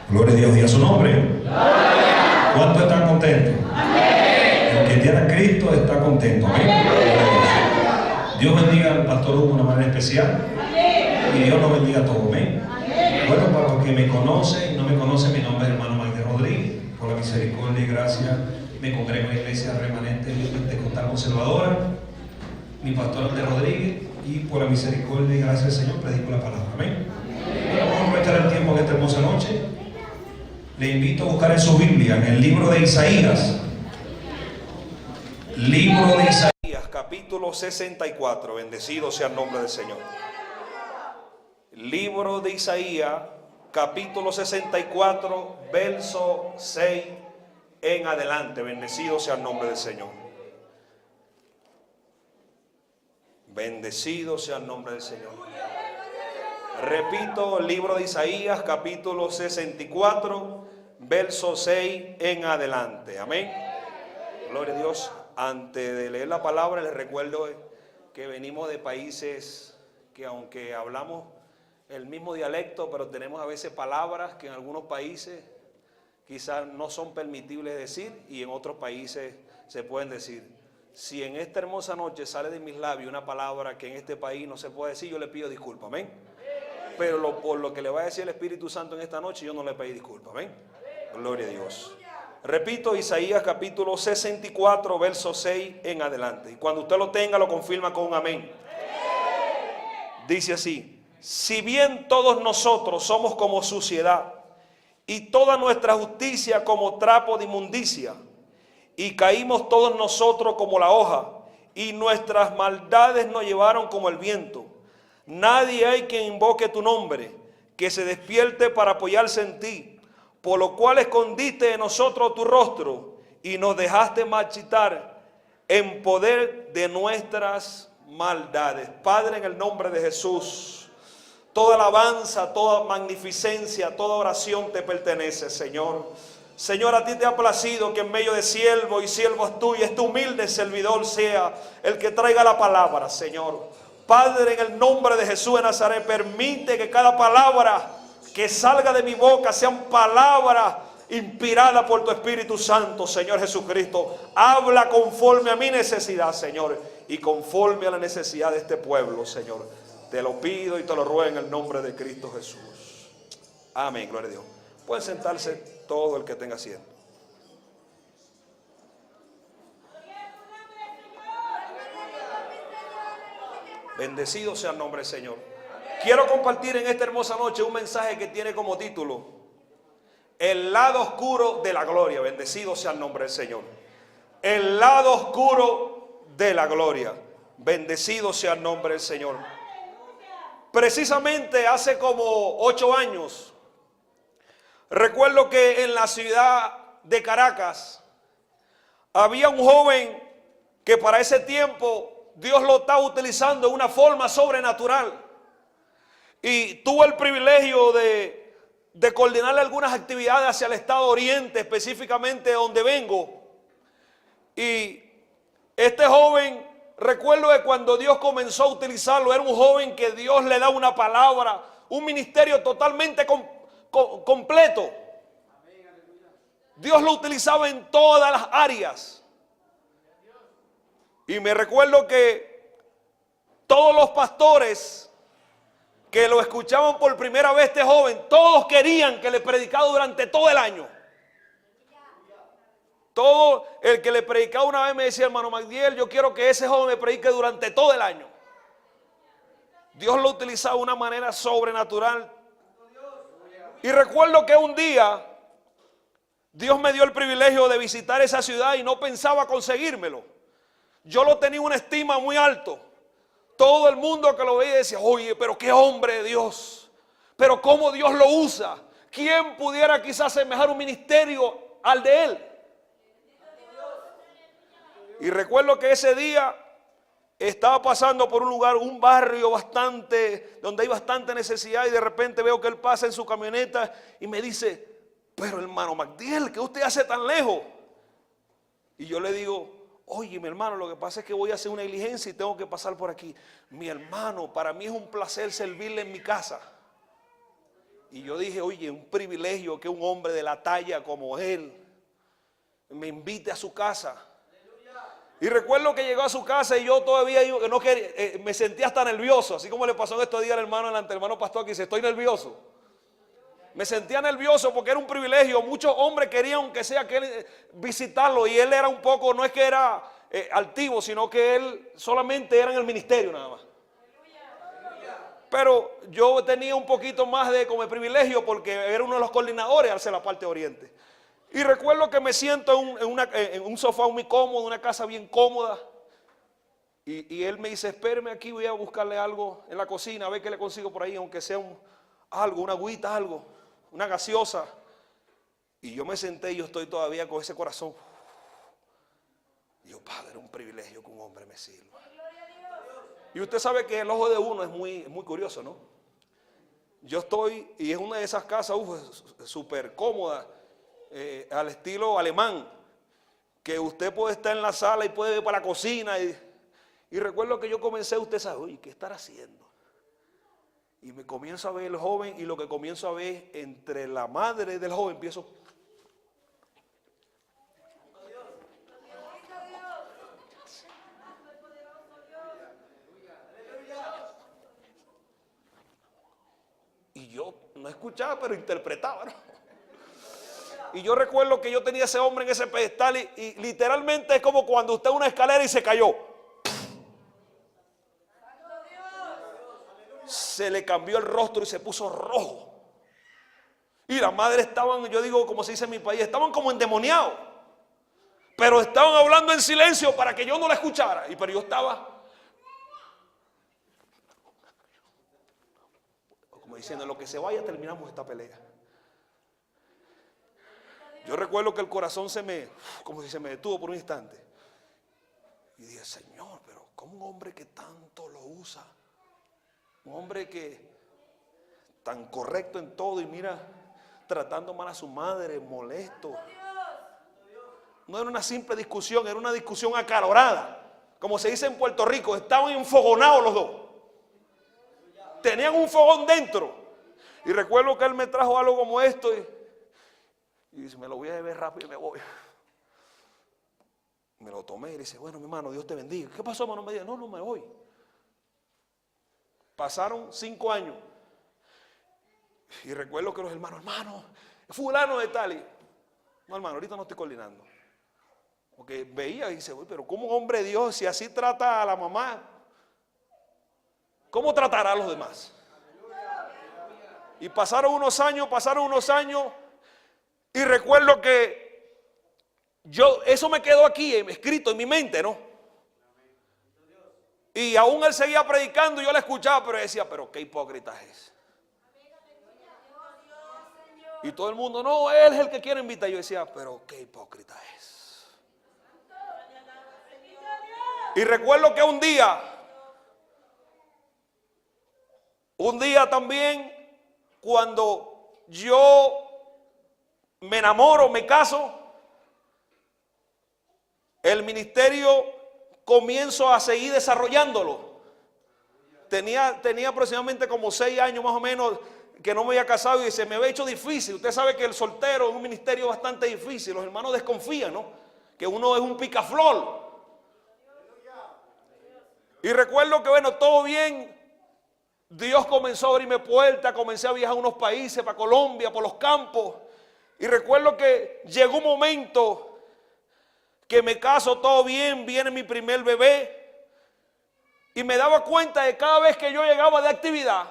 Gloria a Dios y a su nombre. ¿Cuántos están contentos? El que tiene a Cristo está contento. Amén. Dios bendiga al pastor Hugo de una manera especial. Y Dios nos bendiga a todos. Amén. Bueno, para los que me conocen y no me conocen, mi nombre es hermano Magdiel Rodríguez. Por la misericordia y gracia me congrego en la iglesia remanente pentecostal conservadora. Mi pastor Andrés Rodríguez. Y por la misericordia y gracia del Señor predico la palabra. Amén. Vamos a aprovechar el tiempo en esta hermosa noche. Le invito a buscar en su Biblia, en el libro de Isaías. Libro de Isaías, capítulo 64. Bendecido sea el nombre del Señor. Libro de Isaías, capítulo 64, verso 6 en adelante. Bendecido sea el nombre del Señor. Bendecido sea el nombre del Señor. Repito, el libro de Isaías, capítulo 64, verso 6 en adelante. Amén. Gloria a Dios. Antes de leer la palabra, les recuerdo que venimos de países que, aunque hablamos el mismo dialecto, pero tenemos a veces palabras que en algunos países quizás no son permitibles decir y en otros países se pueden decir. Si en esta hermosa noche sale de mis labios una palabra que en este país no se puede decir, yo le pido disculpas. Amén. Pero por lo que le va a decir el Espíritu Santo en esta noche, yo no le pedí disculpas. Amén. Gloria a Dios. Repito, Isaías capítulo 64, verso 6 en adelante. Y cuando usted lo tenga, lo confirma con un amén. Dice así: si bien todos nosotros somos como suciedad, y toda nuestra justicia como trapo de inmundicia, y caímos todos nosotros como la hoja, y nuestras maldades nos llevaron como el viento. Nadie hay quien invoque tu nombre, que se despierte para apoyarse en ti, por lo cual escondiste de nosotros tu rostro, y nos dejaste marchitar en poder de nuestras maldades. Padre, en el nombre de Jesús, toda alabanza, toda magnificencia, toda oración te pertenece, Señor. Señor, a ti te ha placido que en medio de siervos y siervos tuyos, este humilde servidor sea el que traiga la palabra, Señor. Padre, en el nombre de Jesús de Nazaret, permite que cada palabra que salga de mi boca sean palabras inspiradas por tu Espíritu Santo, Señor Jesucristo. Habla conforme a mi necesidad, Señor, y conforme a la necesidad de este pueblo, Señor. Te lo pido y te lo ruego en el nombre de Cristo Jesús. Amén, gloria a Dios. Pueden sentarse todo el que tenga asiento. Bendecido sea el nombre del Señor. Quiero compartir en esta hermosa noche un mensaje que tiene como título: el lado oscuro de la gloria. Bendecido sea el nombre del Señor. El lado oscuro de la gloria. Bendecido sea el nombre del Señor. Precisamente hace como 8 años, recuerdo que en la ciudad de Caracas había un joven que para ese tiempo Dios lo estaba utilizando de una forma sobrenatural. Y tuve el privilegio de coordinarle algunas actividades hacia el estado Oriente, específicamente donde vengo. Y este joven, recuerdo que cuando Dios comenzó a utilizarlo, era un joven que Dios le da una palabra, un ministerio totalmente completo. Dios lo utilizaba en todas las áreas. Y me recuerdo que todos los pastores que lo escuchaban por primera vez, este joven, todos querían que le predicara durante todo el año. Todo el que le predicaba una vez me decía: hermano Magdiel, yo quiero que ese joven me predique durante todo el año. Dios lo utilizaba de una manera sobrenatural. Y recuerdo que un día Dios me dio el privilegio de visitar esa ciudad y no pensaba conseguírmelo. Yo lo tenía una estima muy alto. Todo el mundo que lo veía decía: oye, pero qué hombre de Dios, pero cómo Dios lo usa. ¿Quién pudiera quizás asemejar un ministerio al de él? Y recuerdo que ese día estaba pasando por un lugar, un barrio donde hay bastante necesidad, y de repente veo que él pasa en su camioneta y me dice: pero hermano Magdiel, ¿qué usted hace tan lejos? Y yo le digo: oye, mi hermano, lo que pasa es que voy a hacer una diligencia y tengo que pasar por aquí. Mi hermano, para mí es un placer servirle en mi casa. Y yo dije, oye, un privilegio que un hombre de la talla como él me invite a su casa. Y recuerdo que llegó a su casa y yo todavía que no quería, me sentía hasta nervioso, así como le pasó en estos días al hermano delante, el hermano pastor, que dice, estoy nervioso. Me sentía nervioso porque era un privilegio. Muchos hombres querían, aunque sea que él, visitarlo, y él era un poco, no es que era altivo, sino que él solamente era en el ministerio nada más. Pero yo tenía un poquito más de como privilegio porque era uno de los coordinadores hacia la parte oriente. Y recuerdo que me siento en un sofá muy cómodo, una casa bien cómoda. Y él me dice, espéreme aquí, voy a buscarle algo en la cocina, a ver qué le consigo por ahí, aunque sea algo, una agüita, algo, una gaseosa. Y yo me senté y yo estoy todavía con ese corazón. Y yo, Padre, un privilegio que un hombre me sirva. Y usted sabe que el ojo de uno es muy curioso, ¿no? Yo estoy, y es una de esas casas súper cómoda, al estilo alemán, que usted puede estar en la sala y puede ir para la cocina. Y recuerdo que yo comencé, usted sabe, oye, ¿qué estará haciendo? Y me comienzo a ver el joven, y lo que comienzo a ver entre la madre del joven, empiezo. Y yo no escuchaba, pero interpretaba, ¿no? Y yo recuerdo que yo tenía ese hombre en ese pedestal y literalmente es como cuando usted en una escalera y se cayó. Se le cambió el rostro y se puso rojo. Y las madres estaban, yo digo, como se dice en mi país, estaban como endemoniados. Pero estaban hablando en silencio para que yo no la escuchara. Pero yo estaba como diciendo, en lo que se vaya terminamos esta pelea. Yo recuerdo que el corazón como si se me detuvo por un instante. Y dije, Señor, pero ¿cómo un hombre que tanto lo usa? Un hombre que tan correcto en todo y mira, tratando mal a su madre, molesto. No era una simple discusión, era una discusión acalorada. Como se dice en Puerto Rico, estaban enfogonados los dos. Tenían un fogón dentro. Y recuerdo que él me trajo algo como esto y dice, me lo voy a beber rápido y me voy. Me lo tomé y dice, bueno, mi hermano, Dios te bendiga. ¿Qué pasó, hermano? Me dice, no, me voy. Pasaron 5 años. Y recuerdo que los hermanos, fulano de tal. Y, no, hermano, ahorita no estoy coordinando. Porque veía y dice, pero ¿cómo un hombre de Dios, si así trata a la mamá, cómo tratará a los demás? Y pasaron unos años. Y recuerdo que eso me quedó aquí escrito en mi mente, ¿no? Y aún él seguía predicando y yo le escuchaba, pero decía, pero qué hipócrita es. Y todo el mundo, no, él es el que quiere invitar. Yo decía, pero qué hipócrita es. Y recuerdo que un día también, cuando yo me enamoro, me caso, el ministerio comienzo a seguir desarrollándolo. Tenía aproximadamente como 6 años más o menos que no me había casado y se me había hecho difícil. Usted sabe que el soltero es un ministerio bastante difícil. Los hermanos desconfían, ¿no? Que uno es un picaflor. Y recuerdo que, bueno, todo bien. Dios comenzó a abrirme puertas, comencé a viajar a unos países, para Colombia, por los campos. Y recuerdo que llegó un momento que me caso, todo bien, viene mi primer bebé. Y me daba cuenta de cada vez que yo llegaba de actividad,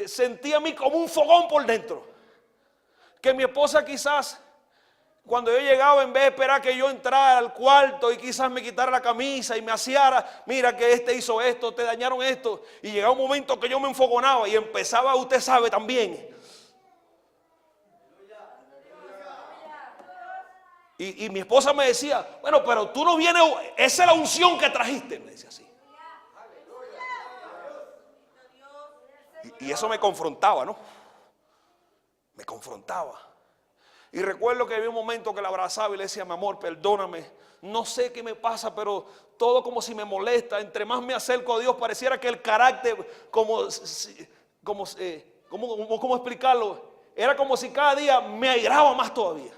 sentía a mí como un fogón por dentro. Que mi esposa quizás, cuando yo llegaba, en vez de esperar que yo entrara al cuarto y quizás me quitara la camisa y me aseara, mira que este hizo esto, te dañaron esto. Y llegaba un momento que yo me enfogonaba y empezaba, usted sabe también. Y mi esposa me decía, bueno, pero tú no vienes, esa es la unción que trajiste. Me decía así. Y eso me confrontaba, ¿no? Me confrontaba. Y recuerdo que había un momento que la abrazaba y le decía, mi amor, perdóname, no sé qué me pasa, pero todo como si me molesta. Entre más me acerco a Dios, pareciera que el carácter, ¿cómo explicarlo? Era como si cada día me airaba más todavía.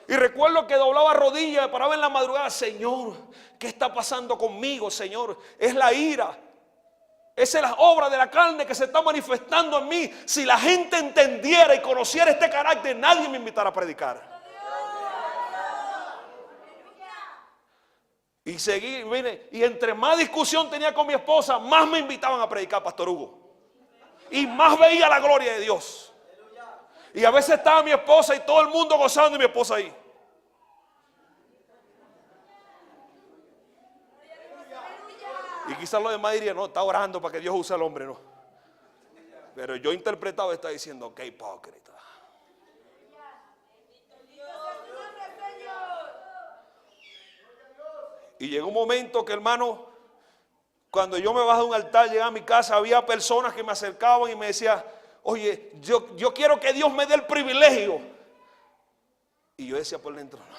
Y recuerdo que doblaba rodillas, paraba en la madrugada, Señor, ¿qué está pasando conmigo, Señor? Es la ira. Esa es la obra de la carne que se está manifestando en mí. Si la gente entendiera y conociera este carácter, nadie me invitara a predicar. Y seguí, mire, y entre más discusión tenía con mi esposa, más me invitaban a predicar, Pastor Hugo. Y más veía la gloria de Dios. Y a veces estaba mi esposa y todo el mundo gozando y mi esposa ahí. Y quizás los demás dirían, no, está orando para que Dios use al hombre, no. Pero yo interpretaba y estaba diciendo, qué hipócrita. Y llegó un momento que, hermano, cuando yo me bajé de un altar, llegué a mi casa, había personas que me acercaban y me decían, oye, yo quiero que Dios me dé el privilegio. Y yo decía por dentro, no,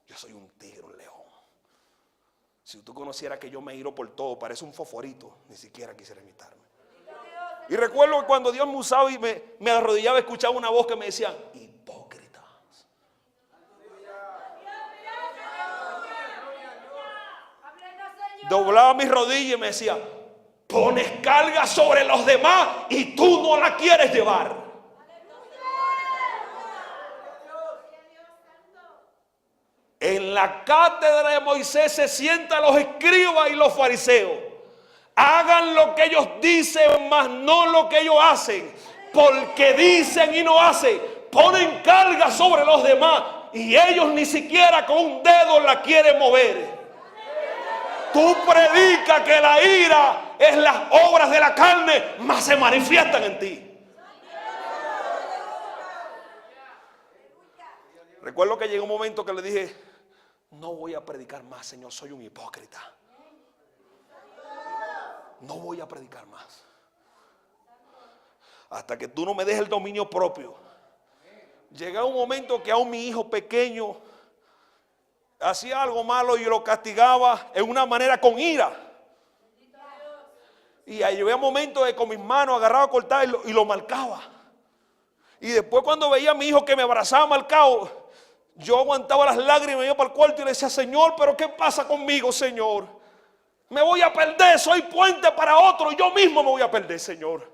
yo soy un tigre, un león. Si tú conocieras que yo me giro por todo, parece un fosforito, ni siquiera quisiera imitarme. Y recuerdo que cuando Dios me usaba y me arrodillaba, escuchaba una voz que me decía, hipócritas. Doblaba mis rodillas y me decía, pones carga sobre los demás y tú no la quieres llevar. En la cátedra de Moisés se sientan los escribas y los fariseos. Hagan lo que ellos dicen, mas no lo que ellos hacen. Porque dicen y no hacen. Ponen carga sobre los demás y ellos ni siquiera con un dedo la quieren mover. Tú predicas que la ira es las obras de la carne, mas se manifiestan en ti. Recuerdo que llegó un momento que le dije, no voy a predicar más, Señor, soy un hipócrita. No voy a predicar más. Hasta que tú no me dejes el dominio propio. Llegó un momento que aún mi hijo pequeño hacía algo malo y yo lo castigaba en una manera con ira. Y ahí había momentos de con mis manos agarraba a cortar y lo marcaba. Y después cuando veía a mi hijo que me abrazaba marcado, yo aguantaba las lágrimas, me iba para el cuarto y le decía, Señor, pero ¿qué pasa conmigo, Señor? Me voy a perder, soy puente para otro, yo mismo me voy a perder, Señor.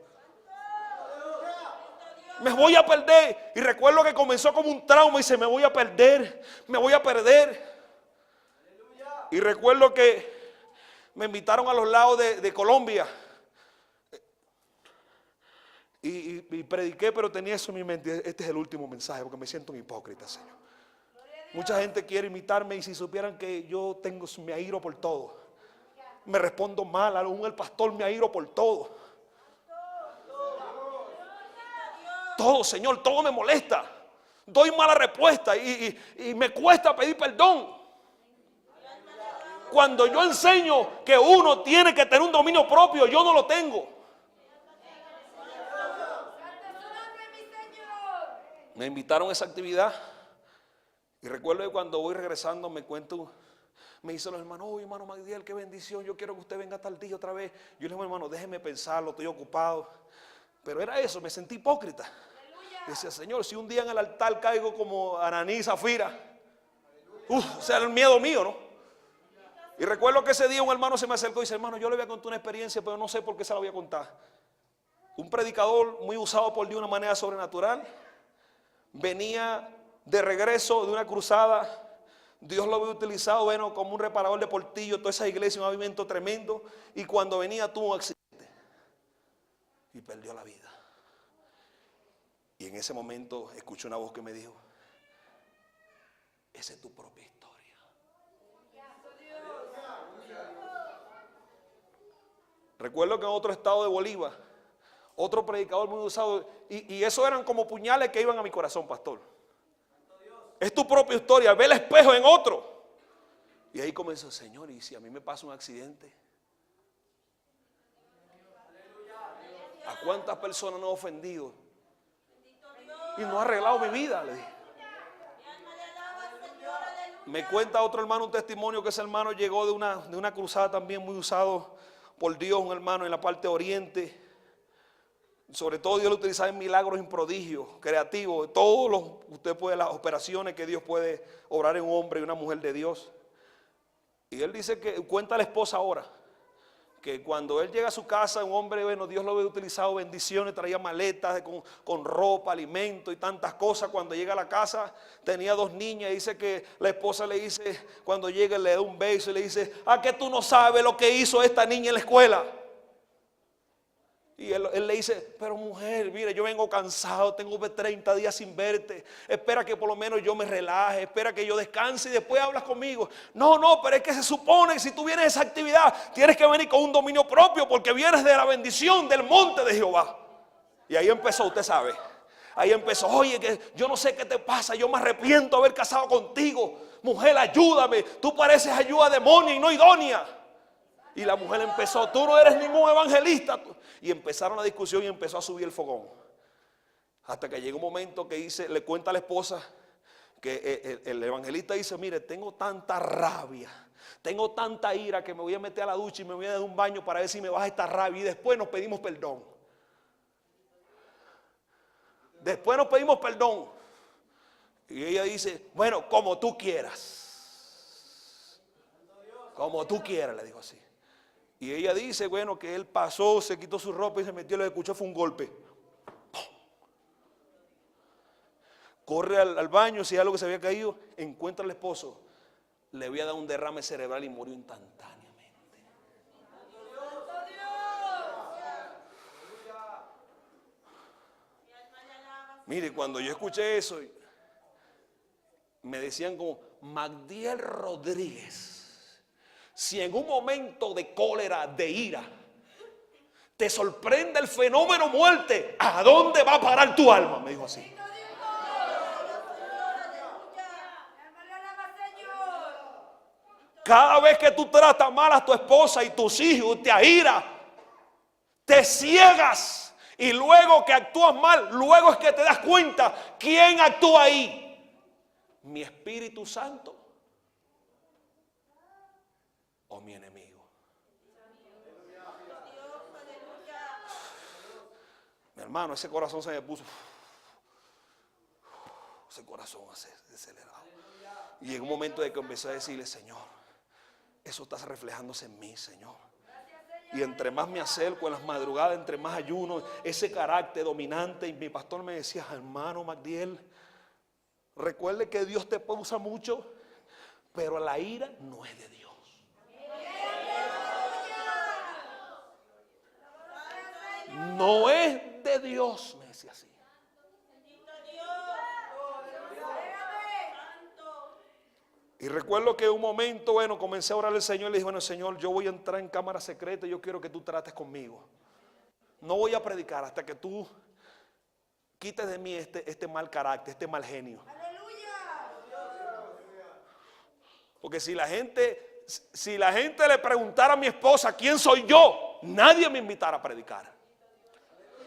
Me voy a perder. Y recuerdo que comenzó como un trauma y dice, me voy a perder, me voy a perder. Y recuerdo que me invitaron a los lados de Colombia. Y prediqué, pero tenía eso en mi mente. Este es el último mensaje porque me siento un hipócrita, Señor. Mucha gente quiere imitarme y si supieran que yo me airo por todo. Me respondo mal, aún el pastor me airo por todo. Todo, Señor, todo me molesta. Doy mala respuesta y me cuesta pedir perdón. Cuando yo enseño que uno tiene que tener un dominio propio, yo no lo tengo. Me invitaron a esa actividad. Y recuerdo que cuando voy regresando me dicen los hermanos, oh, hermano Magdiel, qué bendición, yo quiero que usted venga tal día otra vez. Yo le digo, hermano, déjeme pensarlo, estoy ocupado. Pero era eso, me sentí hipócrita. Decía, Señor, si un día en el altar caigo como Ananí y Zafira, o sea, el miedo mío, ¿no? Y recuerdo que ese día un hermano se me acercó y dice, hermano, yo le voy a contar una experiencia, pero no sé por qué se la voy a contar. Un predicador muy usado por Dios de una manera sobrenatural, venía de regreso de una cruzada. Dios lo había utilizado, bueno, como un reparador de portillo, toda esa iglesia, un movimiento tremendo. Y cuando venía tuvo un accidente y perdió la vida. Y en ese momento escuché una voz que me dijo, esa es tu propia historia. Recuerdo que en otro estado de Bolívar, otro predicador muy usado, y eso eran como puñales que iban a mi corazón, pastor. Es tu propia historia, ve el espejo en otro. Y ahí comenzó, Señor, y si a mí me pasa un accidente, ¿a cuántas personas no he ofendido? y no ha arreglado mi vida, le dije. Me cuenta otro hermano un testimonio que ese hermano llegó de una cruzada también muy usado por Dios, un hermano en la parte oriente. Sobre todo Dios lo utilizaba en milagros, en prodigios, creativos, usted puede, las operaciones que Dios puede obrar en un hombre y una mujer de Dios. Y él dice que, cuenta a la esposa ahora, que cuando él llega a su casa, un hombre, bueno, Dios lo había utilizado, bendiciones, traía maletas con ropa, alimento y tantas cosas. Cuando llega a la casa, tenía 2 niñas, y dice que la esposa le dice, cuando llega le da un beso y le dice, que tú no sabes lo que hizo esta niña en la escuela. Y él le dice, pero mujer, mire, yo vengo cansado, tengo 30 días sin verte, espera que por lo menos yo me relaje, espera que yo descanse y después hablas conmigo. No, pero es que se supone que si tú vienes a esa actividad, tienes que venir con un dominio propio, porque vienes de la bendición del monte de Jehová. Y ahí empezó, usted sabe, ahí empezó, oye, que yo no sé qué te pasa, yo me arrepiento de haber casado contigo, mujer, ayúdame, tú pareces ayuda demonia y no idónea. Y la mujer empezó, tú no eres ningún evangelista. Y empezaron la discusión y empezó a subir el fogón. Hasta que llega un momento que dice, le cuenta a la esposa que el evangelista dice, mire, tengo tanta rabia, tengo tanta ira que me voy a meter a la ducha y me voy a dar un baño para ver si me baja esta rabia. Y después nos pedimos perdón. Después nos pedimos perdón. Y ella dice, bueno, como tú quieras. Como tú quieras, le dijo así. Y ella dice, bueno, que él pasó, se quitó su ropa y se metió, lo que escuchó fue un golpe. Corre al baño, si es algo que se había caído, encuentra al esposo. Le había dado un derrame cerebral y murió instantáneamente. Mire, cuando yo escuché eso, me decían como, Magdiel Rodríguez, si en un momento de cólera, de ira, te sorprende el fenómeno muerte, ¿a dónde va a parar tu alma? Me dijo así. Cada vez que tú tratas mal a tu esposa y tus hijos, te airas, te ciegas, y luego que actúas mal, luego es que te das cuenta quién actúa ahí. Mi Espíritu Santo o mi enemigo. Mi hermano, ese corazón se me puso, ese corazón acelerado. Y en un momento de que empecé a decirle, Señor, eso está reflejándose en mí, Señor. Y entre más me acerco en las madrugadas, entre más ayuno, ese carácter dominante. Y mi pastor me decía, hermano Magdiel, recuerde que Dios te usa mucho, pero la ira no es de Dios. No es de Dios, me decía así. Y recuerdo que un momento, bueno, comencé a orar al Señor y le dije, bueno, Señor, yo voy a entrar en cámara secreta y yo quiero que tú trates conmigo. No voy a predicar hasta que tú quites de mí este mal carácter, este mal genio. Porque si la gente le preguntara a mi esposa quién soy yo, nadie me invitara a predicar.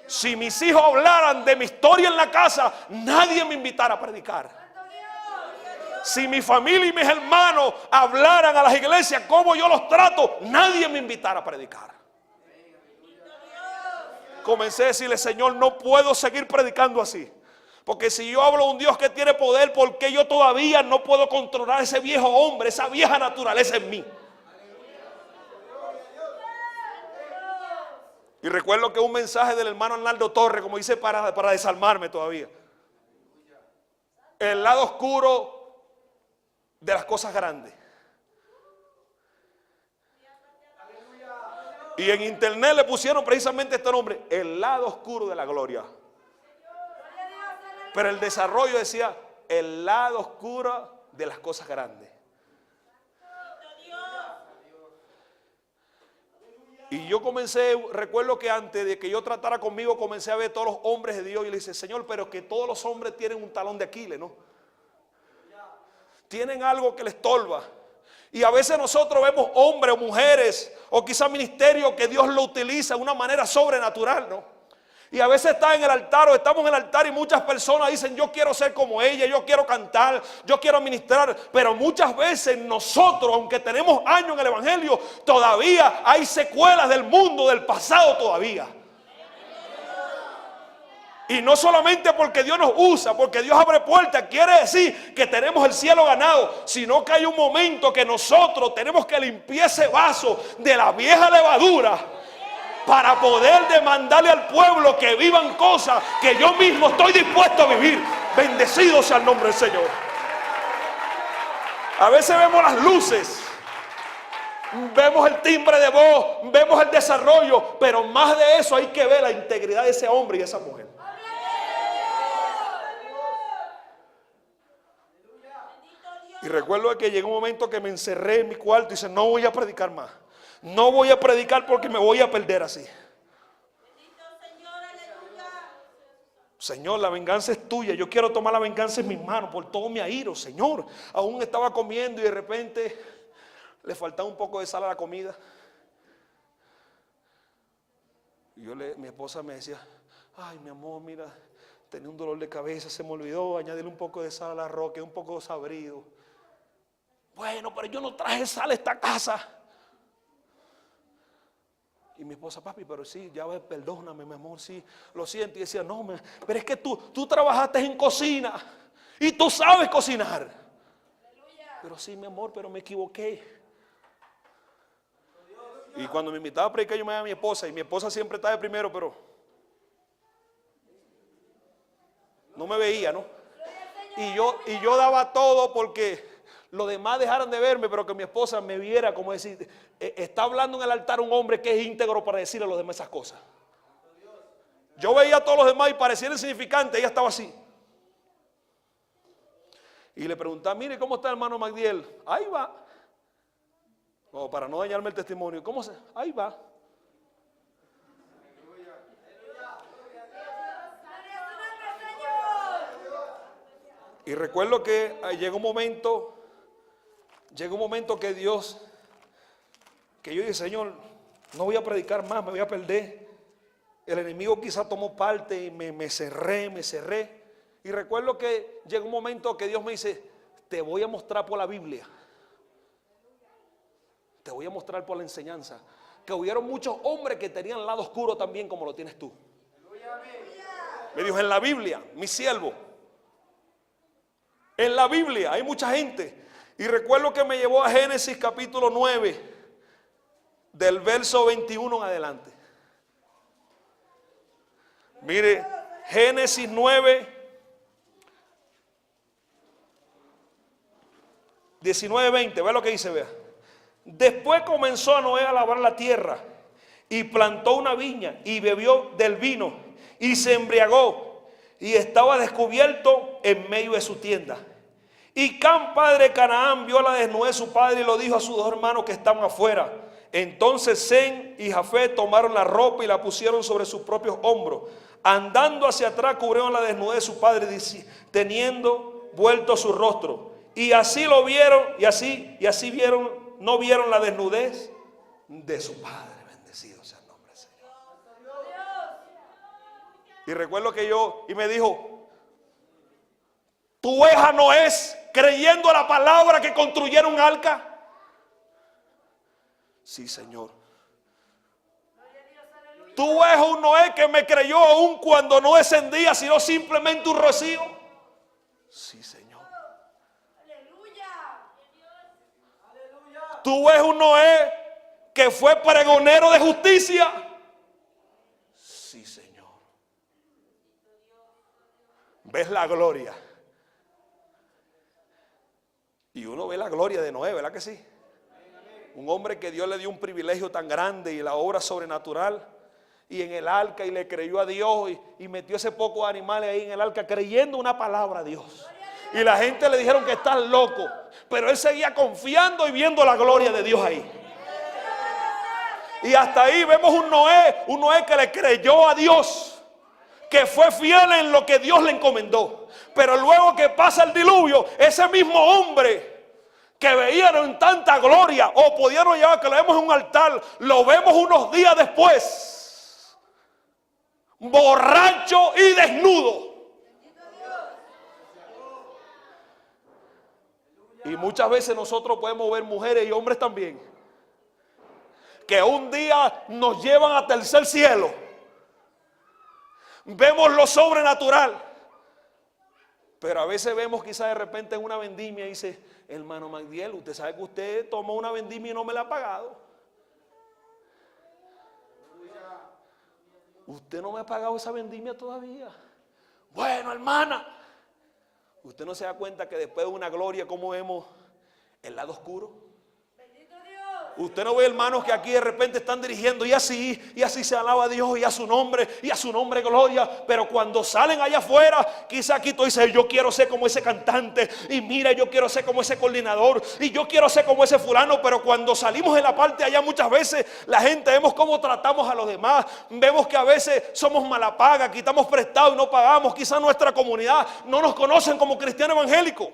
Si mis hijos hablaran de mi historia en la casa, nadie me invitara a predicar. Si mi familia y mis hermanos hablaran a las iglesias como yo los trato, nadie me invitara a predicar. Comencé a decirle, Señor, no puedo seguir predicando así. Porque si yo hablo de un Dios que tiene poder, ¿por qué yo todavía no puedo controlar ese viejo hombre, esa vieja naturaleza en mí? Y recuerdo que un mensaje del hermano Arnaldo Torres, como dice, para desarmarme todavía. El lado oscuro de las cosas grandes. Y en internet le pusieron precisamente este nombre, el lado oscuro de la gloria. Pero el desarrollo decía, el lado oscuro de las cosas grandes. Y yo recuerdo que antes de que yo tratara conmigo, comencé a ver todos los hombres de Dios y le dije, Señor, pero que todos los hombres tienen un talón de Aquiles, ¿no? Tienen algo que les estorba. Y a veces nosotros vemos hombres o mujeres o quizás ministerios que Dios lo utiliza de una manera sobrenatural, ¿no? Y a veces está en el altar o estamos en el altar y muchas personas dicen: yo quiero ser como ella, yo quiero cantar, yo quiero ministrar. Pero muchas veces nosotros, aunque tenemos años en el evangelio, todavía hay secuelas del mundo, del pasado todavía. Y no solamente porque Dios nos usa, porque Dios abre puertas, quiere decir que tenemos el cielo ganado, sino que hay un momento que nosotros tenemos que limpiar ese vaso de la vieja levadura para poder demandarle al pueblo que vivan cosas que yo mismo estoy dispuesto a vivir. Bendecido sea el nombre del Señor. A veces vemos las luces, vemos el timbre de voz, vemos el desarrollo, pero más de eso hay que ver la integridad de ese hombre y esa mujer. Y recuerdo que llegó un momento que me encerré en mi cuarto y dije: no voy a predicar más. No voy a predicar porque me voy a perder así. Señor, la venganza es tuya. Yo quiero tomar la venganza en mis manos por todo mi ahiro, Señor. Aún estaba comiendo y de repente le faltaba un poco de sal a la comida. Y mi esposa me decía: ay, mi amor, mira, tenía un dolor de cabeza, se me olvidó añadirle un poco de sal al arroz, que es un poco sabrido. Bueno, pero yo no traje sal a esta casa. Y mi esposa: papi, pero sí, ya ves, perdóname, mi amor, sí, lo siento. Y decía: no, pero es que tú trabajaste en cocina y tú sabes cocinar. Pero sí, mi amor, pero me equivoqué. Y cuando me invitaba a predicar, yo me iba a mi esposa, y mi esposa siempre estaba de primero, pero no me veía, ¿no? Y yo daba todo porque los demás dejaran de verme, pero que mi esposa me viera, como decir, está hablando en el altar un hombre que es íntegro para decirle a los demás esas cosas. Yo veía a todos los demás y parecía insignificante, ella estaba así. Y le preguntaba: mire, ¿cómo está el hermano Magdiel? Ahí va. No, para no dañarme el testimonio. ¿Cómo se? Ahí va. Y recuerdo que llegó un momento que Dios, que yo dije: Señor, no voy a predicar más, me voy a perder. El enemigo quizá tomó parte y me cerré. Y recuerdo que llegó un momento que Dios me dice: te voy a mostrar por la Biblia, te voy a mostrar por la enseñanza, que hubieron muchos hombres que tenían lado oscuro también como lo tienes tú. Me dijo: en la Biblia, mi siervo, en la Biblia hay mucha gente. Y recuerdo que me llevó a Génesis capítulo 9, del verso 21 en adelante. Mire, Génesis 9, 19, 20, vea lo que dice, vea. Después comenzó Noé a labrar la tierra y plantó una viña y bebió del vino y se embriagó y estaba descubierto en medio de su tienda. Y Cam, padre de Canaán, vio la desnudez de su padre y lo dijo a sus dos hermanos que estaban afuera. Entonces Sem y Jafet tomaron la ropa y la pusieron sobre sus propios hombros. Andando hacia atrás cubrieron la desnudez de su padre, teniendo vuelto su rostro. Y así lo vieron, y así vieron, no vieron la desnudez de su padre. Bendecido sea el nombre del Señor. Y recuerdo que y me dijo: tu hija no es creyendo a la palabra que construyeron un arca. Sí, Señor. Tu hijo no es que me creyó aún cuando no descendía, sino simplemente un rocío. Sí, Señor. Tu hijo no es que fue pregonero de justicia. Sí, Señor. ¿Ves la gloria? Y uno ve la gloria de Noé, ¿verdad que sí? Un hombre que Dios le dio un privilegio tan grande y la obra sobrenatural. Y en el arca, y le creyó a Dios y metió ese poco de animales ahí en el arca creyendo una palabra a Dios. Y la gente le dijeron que estás loco, pero él seguía confiando y viendo la gloria de Dios ahí. Y hasta ahí vemos un Noé que le creyó a Dios, que fue fiel en lo que Dios le encomendó. Pero luego que pasa el diluvio, ese mismo hombre que veían en tanta gloria, o pudieron llevar, que lo vemos en un altar, lo vemos unos días después borracho y desnudo. Y muchas veces nosotros podemos ver mujeres y hombres también que un día nos llevan a tercer cielo. Vemos lo sobrenatural, pero a veces vemos quizás de repente en una vendimia y dice: hermano Magdiel, usted sabe que usted tomó una vendimia y no me la ha pagado. Usted no me ha pagado esa vendimia todavía. Bueno, hermana, usted no se da cuenta que después de una gloria, ¿cómo vemos el lado oscuro? Usted no ve, hermanos, que aquí de repente están dirigiendo y así se alaba a Dios y a su nombre gloria, pero cuando salen allá afuera, quizá aquí tú dices: yo quiero ser como ese cantante, y mira, yo quiero ser como ese coordinador, y yo quiero ser como ese fulano. Pero cuando salimos en la parte allá, muchas veces la gente vemos cómo tratamos a los demás, vemos que a veces somos mala paga, quitamos prestado y no pagamos. Quizá nuestra comunidad no nos conocen como cristiano evangélico.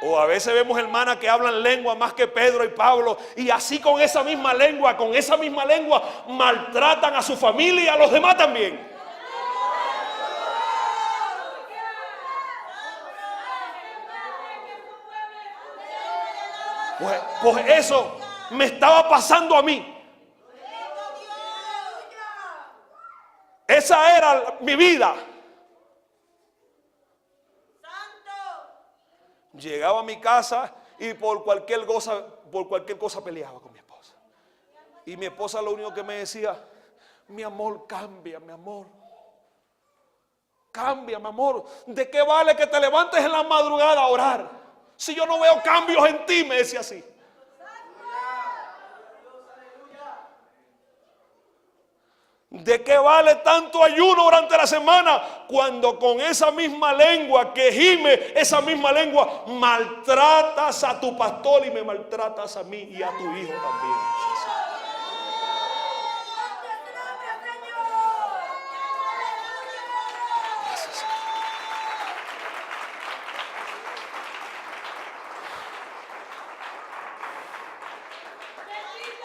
O a veces vemos hermanas que hablan lengua más que Pedro y Pablo, y así con esa misma lengua maltratan a su familia y a los demás también. Pues eso me estaba pasando a mí. Esa era mi vida. Llegaba a mi casa y por cualquier cosa peleaba con mi esposa. Y mi esposa lo único que me decía: mi amor, cambia, mi amor. Cambia, mi amor. ¿De qué vale que te levantes en la madrugada a orar si yo no veo cambios en ti? Me decía así. ¿De qué vale tanto ayuno durante la semana cuando con esa misma lengua que gime, esa misma lengua, maltratas a tu pastor y me maltratas a mí y a tu hijo también?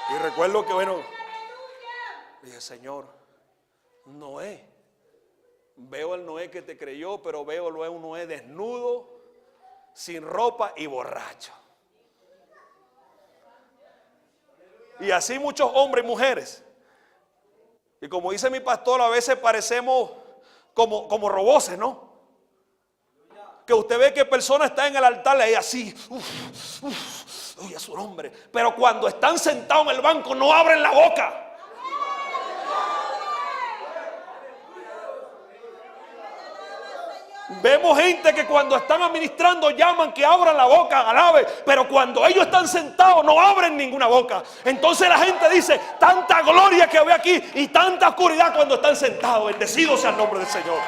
Y recuerdo que dije: Señor, Noé, veo el Noé que te creyó, pero veo luego un Noé desnudo, sin ropa y borracho. Y así muchos hombres y mujeres. Y como dice mi pastor, a veces parecemos como roboces, ¿no? Que usted ve que persona está en el altar y así, oye, a su nombre, pero cuando están sentados en el banco no abren la boca. Vemos gente que cuando están administrando llaman que abran la boca, alabe, pero cuando ellos están sentados no abren ninguna boca. Entonces la gente dice: tanta gloria que ve aquí y tanta oscuridad cuando están sentados. Bendecido sea el nombre del Señor.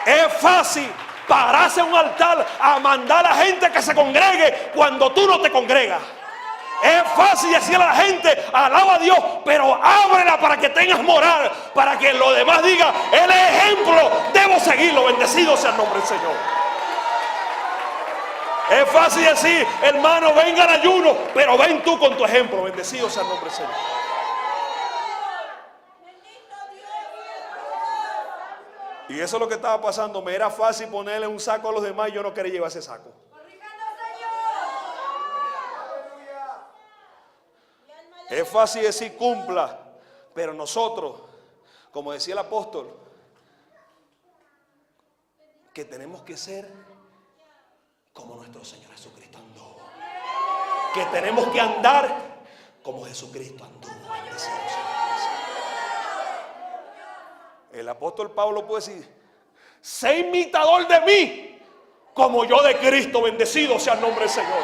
Es fácil pararse en un altar a mandar a la gente que se congregue cuando tú no te congregas. Es fácil decirle a la gente: alaba a Dios, pero ábrela para que tengas moral, para que lo demás diga: Él es ejemplo, debo seguirlo. Bendecido sea el nombre del Señor. Es fácil decir: hermano, venga al ayuno, pero ven tú con tu ejemplo. Bendecido sea el nombre del Señor. Y eso es lo que estaba pasando. Me era fácil ponerle un saco a los demás y yo no quería llevar ese saco. Es fácil decir cumpla, pero nosotros, como decía el apóstol, que tenemos que ser como nuestro Señor Jesucristo anduvo. Que tenemos que andar como Jesucristo anduvo. El apóstol Pablo puede decir: sé imitador de mí como yo de Cristo. Bendecido sea el nombre del Señor.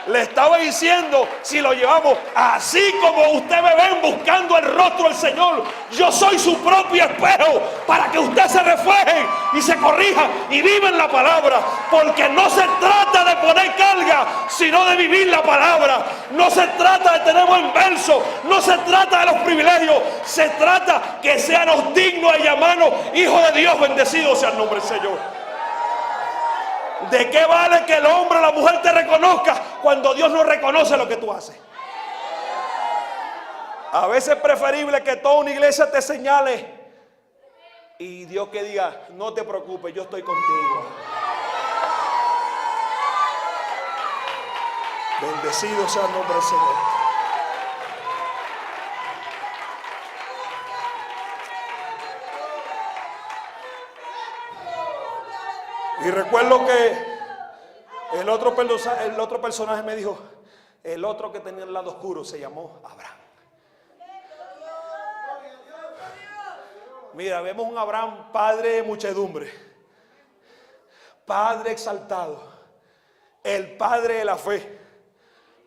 Le estaba diciendo, si lo llevamos así como usted me ven buscando el rostro del Señor, yo soy su propio espejo para que usted se refleje y se corrija y viva en la palabra. Porque no se trata de poner carga, sino de vivir la palabra. No se trata de tener buen verso, no se trata de los privilegios, se trata que seamos dignos de llamarnos hijos de Dios. Bendecido sea el nombre del Señor. ¿De qué vale que el hombre o la mujer te reconozca cuando Dios no reconoce lo que tú haces? A veces es preferible que toda una iglesia te señale y Dios que diga, no te preocupes, yo estoy contigo. Bendecido sea el nombre del Señor. Y recuerdo que el otro personaje me dijo, el otro que tenía el lado oscuro se llamó Abraham. Mira, vemos un Abraham, padre de muchedumbre, padre exaltado, el padre de la fe.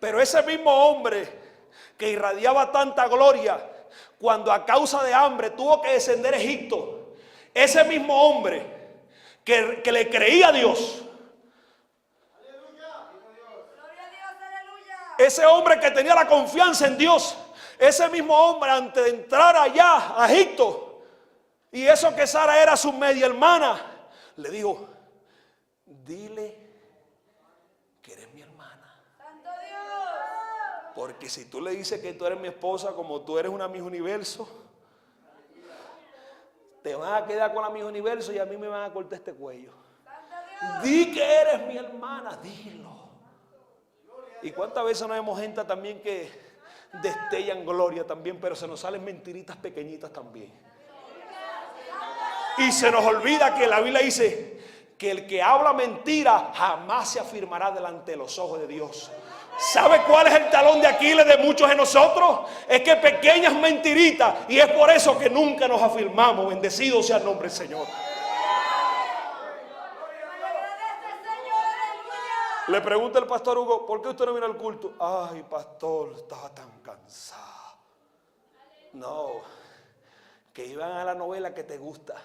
Pero ese mismo hombre que irradiaba tanta gloria, cuando a causa de hambre tuvo que descender a Egipto, ese mismo hombre que le creía a Dios, ese hombre que tenía la confianza en Dios, ese mismo hombre antes de entrar allá a Egipto, y eso que Sara era su media hermana, le dijo, dile que eres mi hermana. Porque si tú le dices que tú eres mi esposa, como tú eres una Miss Universo, te vas a quedar con la Miss Universo y a mí me van a cortar este cuello. Di que eres mi hermana, dilo. ¿Y cuántas veces no vemos gente también que destellan gloria también, pero se nos salen mentiritas pequeñitas también? Y se nos olvida que la Biblia dice que el que habla mentira jamás se afirmará delante de los ojos de Dios. ¿Sabe cuál es el talón de Aquiles de muchos de nosotros? Es que pequeñas mentiritas, y es por eso que nunca nos afirmamos. Bendecido sea el nombre del Señor. Le pregunta el pastor Hugo, ¿por qué usted no vino al culto? Ay, pastor, estaba tan cansado. No, que iban a la novela que te gusta.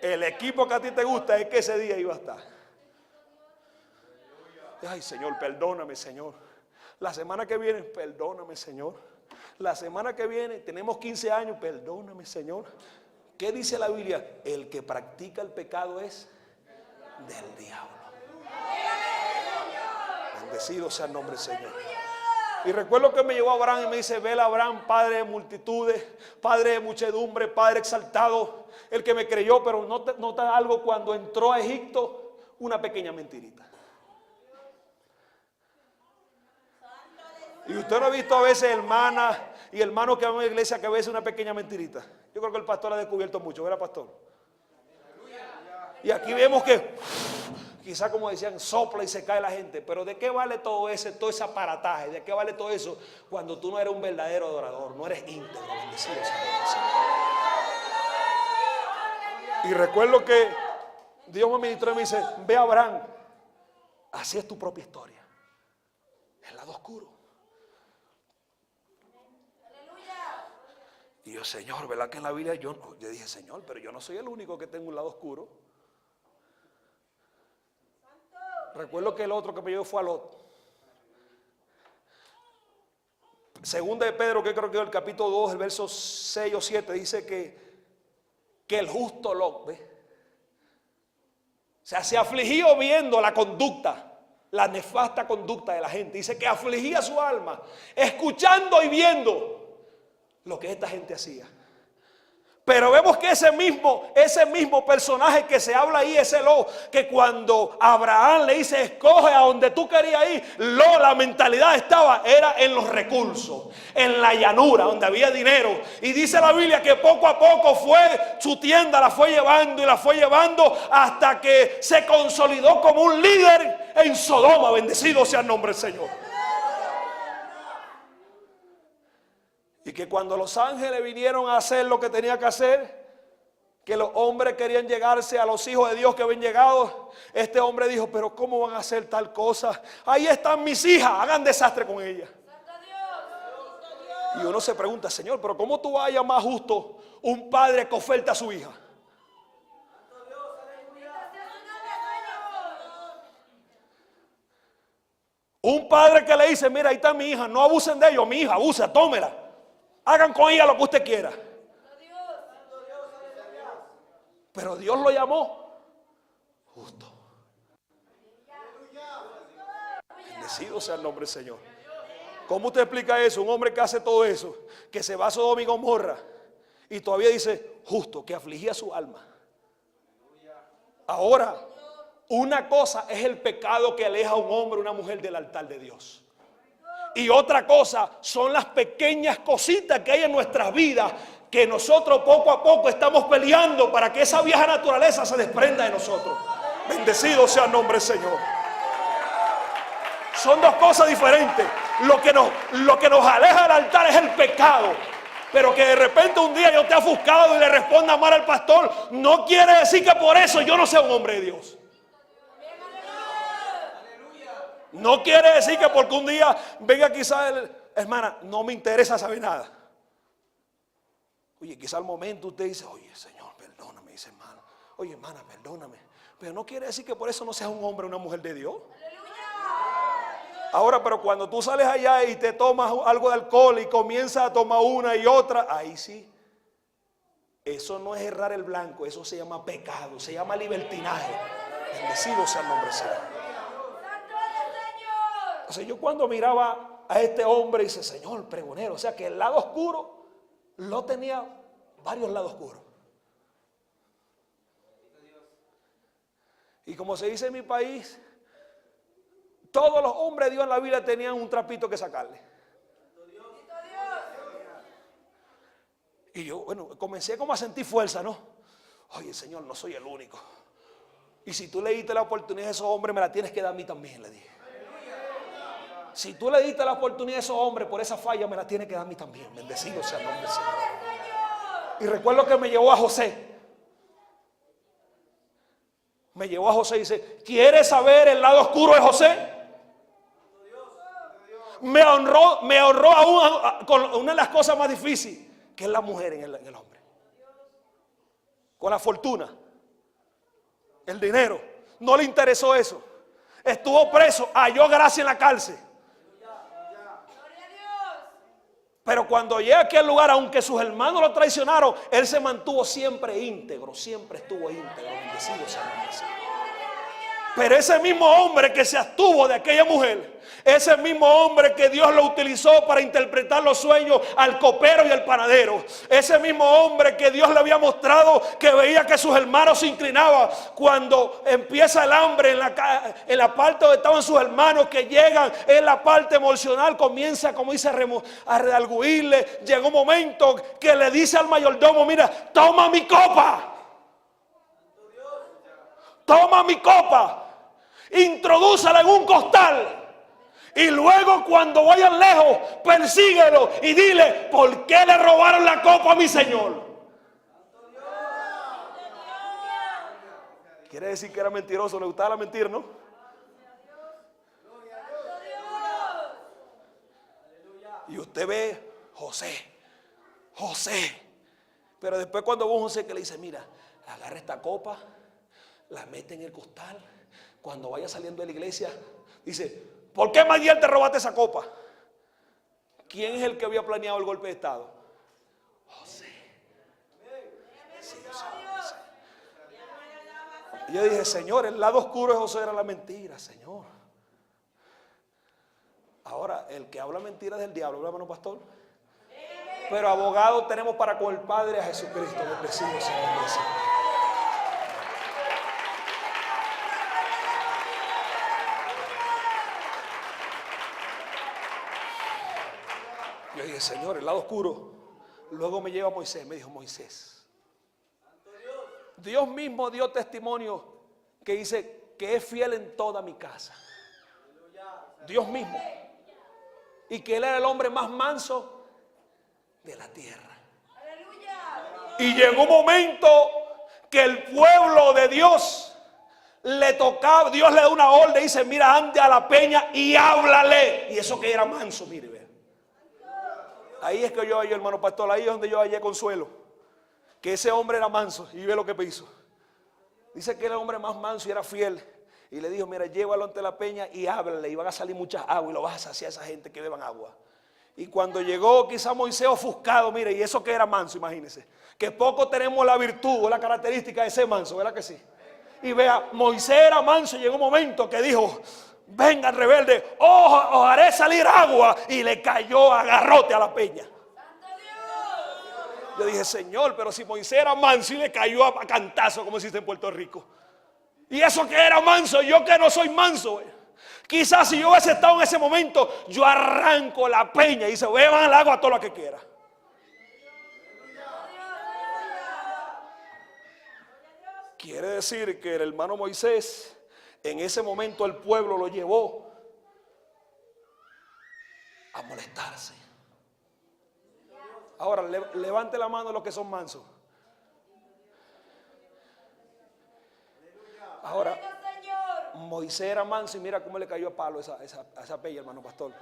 El equipo que a ti te gusta es que ese día iba a estar. Ay, Señor, perdóname, Señor. La semana que viene, perdóname, Señor. La semana que viene, tenemos 15 años, perdóname, Señor. ¿Qué dice la Biblia? El que practica el pecado es del diablo. Bendecido sea el nombre del Señor. Y recuerdo que me llevó a Abraham y me dice, vela Abraham, padre de multitudes, padre de muchedumbre, padre exaltado, el que me creyó. Pero nota algo, cuando entró a Egipto, una pequeña mentirita. Y usted no ha visto a veces hermanas y hermanos que van a la iglesia que a veces una pequeña mentirita. Yo creo que el pastor ha descubierto mucho, ¿verdad, pastor? Y aquí vemos que quizá, como decían, sopla y se cae la gente. Pero ¿de qué vale todo ese aparataje? ¿De qué vale todo eso cuando tú no eres un verdadero adorador? No eres íntegro, bendecido sea el Señor. Y recuerdo que Dios me ministró y me dice, ve a Abraham, así es tu propia historia. El lado oscuro. Y yo, Señor, ¿verdad que en la Biblia yo dije, Señor, pero yo no soy el único que tengo un lado oscuro? Recuerdo que el otro que me llevó fue a Lot. Segunda de Pedro, que creo que es el capítulo 2, el verso 6 o 7, dice que el justo Lot, ¿ve? O sea, se afligió viendo la conducta, la nefasta conducta de la gente. Dice que afligía su alma, escuchando y viendo lo que esta gente hacía. Pero vemos que ese mismo personaje que se habla ahí, ese Lot, que cuando Abraham le dice, escoge a donde tú querías ir, la mentalidad era en los recursos, en la llanura, donde había dinero. Y dice la Biblia que poco a poco su tienda la fue llevando y la fue llevando hasta que se consolidó como un líder en Sodoma. Bendecido sea el nombre del Señor. Y que cuando los ángeles vinieron a hacer lo que tenía que hacer, que los hombres querían llegarse a los hijos de Dios que habían llegado, este hombre dijo, pero ¿cómo van a hacer tal cosa? Ahí están mis hijas, hagan desastre con ellas. Y uno se pregunta, Señor, pero ¿cómo tú vas a llamar justo un padre que oferta a su hija? Un padre que le dice, mira, ahí está mi hija, no abusen de ellos, mi hija, abusa, tómela. Hagan con ella lo que usted quiera. Pero Dios lo llamó justo. Bendecido sea el nombre del Señor. ¿Cómo usted explica eso? Un hombre que hace todo eso, que se va a Sodoma y Gomorra y todavía dice justo, que afligía su alma. Ahora, una cosa es el pecado que aleja a un hombre o una mujer del altar de Dios. Y otra cosa son las pequeñas cositas que hay en nuestras vidas que nosotros poco a poco estamos peleando para que esa vieja naturaleza se desprenda de nosotros. Bendecido sea el nombre del Señor. Son dos cosas diferentes. Lo que nos aleja del altar es el pecado. Pero que de repente un día yo te he ofuscado y le responda mal al pastor, no quiere decir que por eso yo no sea un hombre de Dios. No quiere decir que porque un día venga quizás hermana, no me interesa saber nada. Oye, quizá al momento usted dice, oye, Señor, perdóname, dice hermano. Oye, hermana, perdóname. Pero no quiere decir que por eso no seas un hombre o una mujer de Dios. Ahora, pero cuando tú sales allá y te tomas algo de alcohol y comienzas a tomar una y otra, ahí sí. Eso no es errar el blanco, eso se llama pecado, se llama libertinaje. Bendecido sea el nombre del Señor. O sea, yo cuando miraba a este hombre dice, Señor, pregonero, o sea que el lado oscuro lo tenía varios lados oscuros. Y como se dice en mi país, todos los hombres de Dios en la Biblia tenían un trapito que sacarle. Y yo, bueno, comencé como a sentir fuerza, ¿no? Oye, Señor, no soy el único. Y si tú le diste la oportunidad a esos hombres, me la tienes que dar a mí también, le dije. Si tú le diste la oportunidad a esos hombres por esa falla, me la tienes que dar a mí también. Bendecido sea el nombre del Señor. Y recuerdo que me llevó a José. Me llevó a José y dice, ¿quieres saber el lado oscuro de José? Me honró aún con una de las cosas más difíciles, que es la mujer en el hombre. Con la fortuna, el dinero. No le interesó eso. Estuvo preso, halló gracia en la cárcel. Pero cuando llega a aquel lugar, aunque sus hermanos lo traicionaron, él se mantuvo siempre íntegro, siempre estuvo íntegro. Bendecido sea el nombre del Señor. Pero ese mismo hombre que se abstuvo de aquella mujer, ese mismo hombre que Dios lo utilizó para interpretar los sueños al copero y al panadero, ese mismo hombre que Dios le había mostrado que veía que sus hermanos se inclinaban, cuando empieza el hambre en la parte donde estaban sus hermanos que llegan, en la parte emocional comienza, como dice, a redarguirle. Llegó un momento que le dice al mayordomo, mira, toma mi copa. Toma mi copa. Introdúcela en un costal. Y luego cuando vayan lejos, persíguelo y dile, ¿por qué le robaron la copa a mi Señor? Quiere decir que era mentiroso, le gustaba la mentira, ¿no? Y usted ve José. Pero después cuando ve un José que le dice, mira, agarra esta copa, la mete en el costal. Cuando vaya saliendo de la iglesia, dice, ¿por qué Magiel te robaste esa copa? ¿Quién es el que había planeado el golpe de estado? José. Sí, José. Y yo dije, Señor, el lado oscuro de José era la mentira, Señor. Ahora, el que habla mentira es del diablo, ¿verdad, hermano pastor? Pero abogado tenemos para con el Padre a Jesucristo. Bendecido sea el nombre del Señor. Yo dije, Señor, el lado oscuro. Luego me lleva a Moisés. Me dijo, Moisés, Dios mismo dio testimonio que dice que es fiel en toda mi casa. Dios mismo. Y que él era el hombre más manso de la tierra. Y llegó un momento que el pueblo de Dios le tocaba, Dios le da una orden, dice, mira, ande a la peña y háblale. Y eso que era manso, mire, ve. Ahí es que yo hallé, hermano pastor, ahí es donde yo hallé consuelo. Que ese hombre era manso y ve lo que hizo. Dice que era el hombre más manso y era fiel. Y le dijo, mira, llévalo ante la peña y háblale. Y van a salir muchas aguas y lo vas a saciar a esa gente que beban agua. Y cuando llegó quizá Moisés ofuscado, mire, y eso que era manso, imagínense. Que poco tenemos la virtud o la característica de ser manso, ¿verdad que sí? Y vea, Moisés era manso y llegó un momento que dijo, venga rebelde, os haré salir agua. Y le cayó a garrote a la peña. Yo dije, Señor, pero si Moisés era manso y le cayó a cantazo, como se dice en Puerto Rico. Y eso que era manso, yo que no soy manso. Quizás si yo hubiese estado en ese momento, yo arranco la peña y se beban al agua todo lo que quiera. Quiere decir que el hermano Moisés, en ese momento el pueblo lo llevó a molestarse. Ahora, levante la mano los que son mansos. Ahora, Moisés era manso y mira cómo le cayó a palo a esa peña, hermano pastor.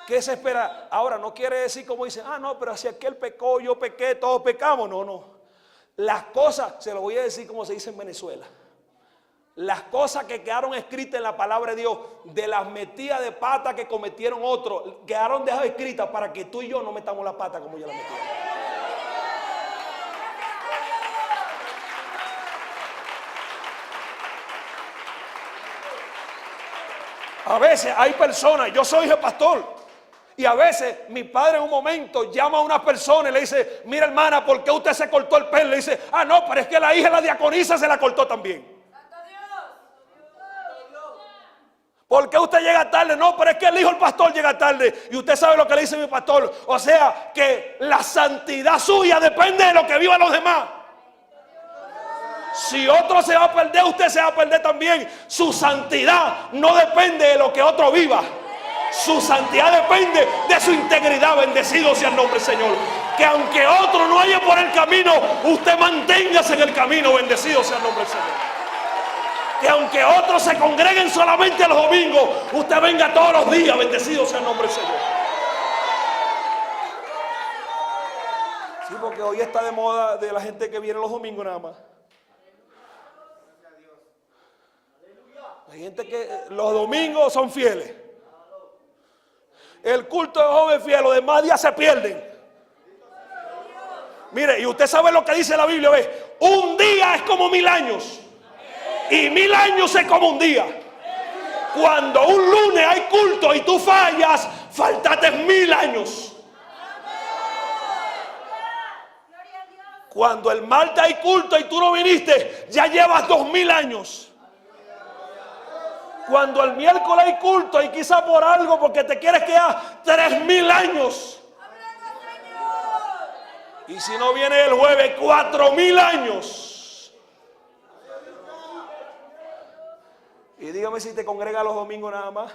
¿Qué se espera? Ahora, no quiere decir como dicen, no, pero si aquel pecó, yo pequé, todos pecamos. No. Las cosas, se lo voy a decir como se dice en Venezuela. Las cosas que quedaron escritas en la palabra de Dios, de las metidas de pata que cometieron otros, quedaron dejadas escritas para que tú y yo no metamos la pata como yo la metí. A veces hay personas, yo soy el pastor, y a veces mi padre en un momento llama a una persona y le dice, mira hermana, ¿por qué usted se cortó el pelo? Le dice, no, pero es que la hija de la diaconisa se la cortó también. ¿Por qué usted llega tarde? No, pero es que el hijo del pastor llega tarde. Y usted sabe lo que le dice mi pastor. O sea, que la santidad suya depende de lo que vivan los demás. Si otro se va a perder, usted se va a perder también. Su santidad no depende de lo que otro viva. Su santidad depende de su integridad. Bendecido sea el nombre del Señor. Que aunque otro no haya por el camino, usted manténgase en el camino. Bendecido sea el nombre del Señor. Que aunque otros se congreguen solamente los domingos, usted venga todos los días. Bendecido sea el nombre del Señor. Sí, porque hoy está de moda de la gente que viene los domingos nada más. Hay gente que los domingos son fieles. El culto de joven fiel, los demás días se pierden. Mire, y usted sabe lo que dice la Biblia, ¿ve? Un día es como 1000 años. Y 1000 años es como un día. Cuando un lunes hay culto y tú fallas, faltaste 1000 años. Cuando el martes hay culto y tú no viniste, ya llevas 2000 años. Cuando el miércoles hay culto y quizá por algo, porque te quieres quedar, 3000 años. Y si no viene el jueves, 4000 años. Y dígame si te congrega los domingos nada más.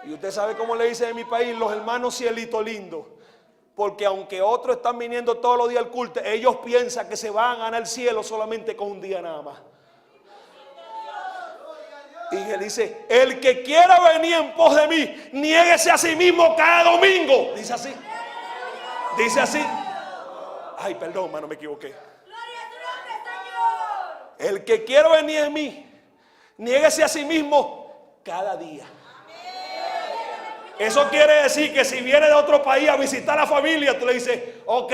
Y usted sabe cómo le dicen en mi país, los hermanos cielito lindo. Porque aunque otros están viniendo todos los días al culto, ellos piensan que se van a ganar el cielo solamente con un día nada más. Y él dice, el que quiera venir en pos de mí, niéguese a sí mismo cada domingo. Dice así. Dice así. Ay, perdón, hermano, me equivoqué. El que quiera venir en mí, niéguese a sí mismo cada día. Eso quiere decir que si viene de otro país a visitar a la familia, tú le dices, ok,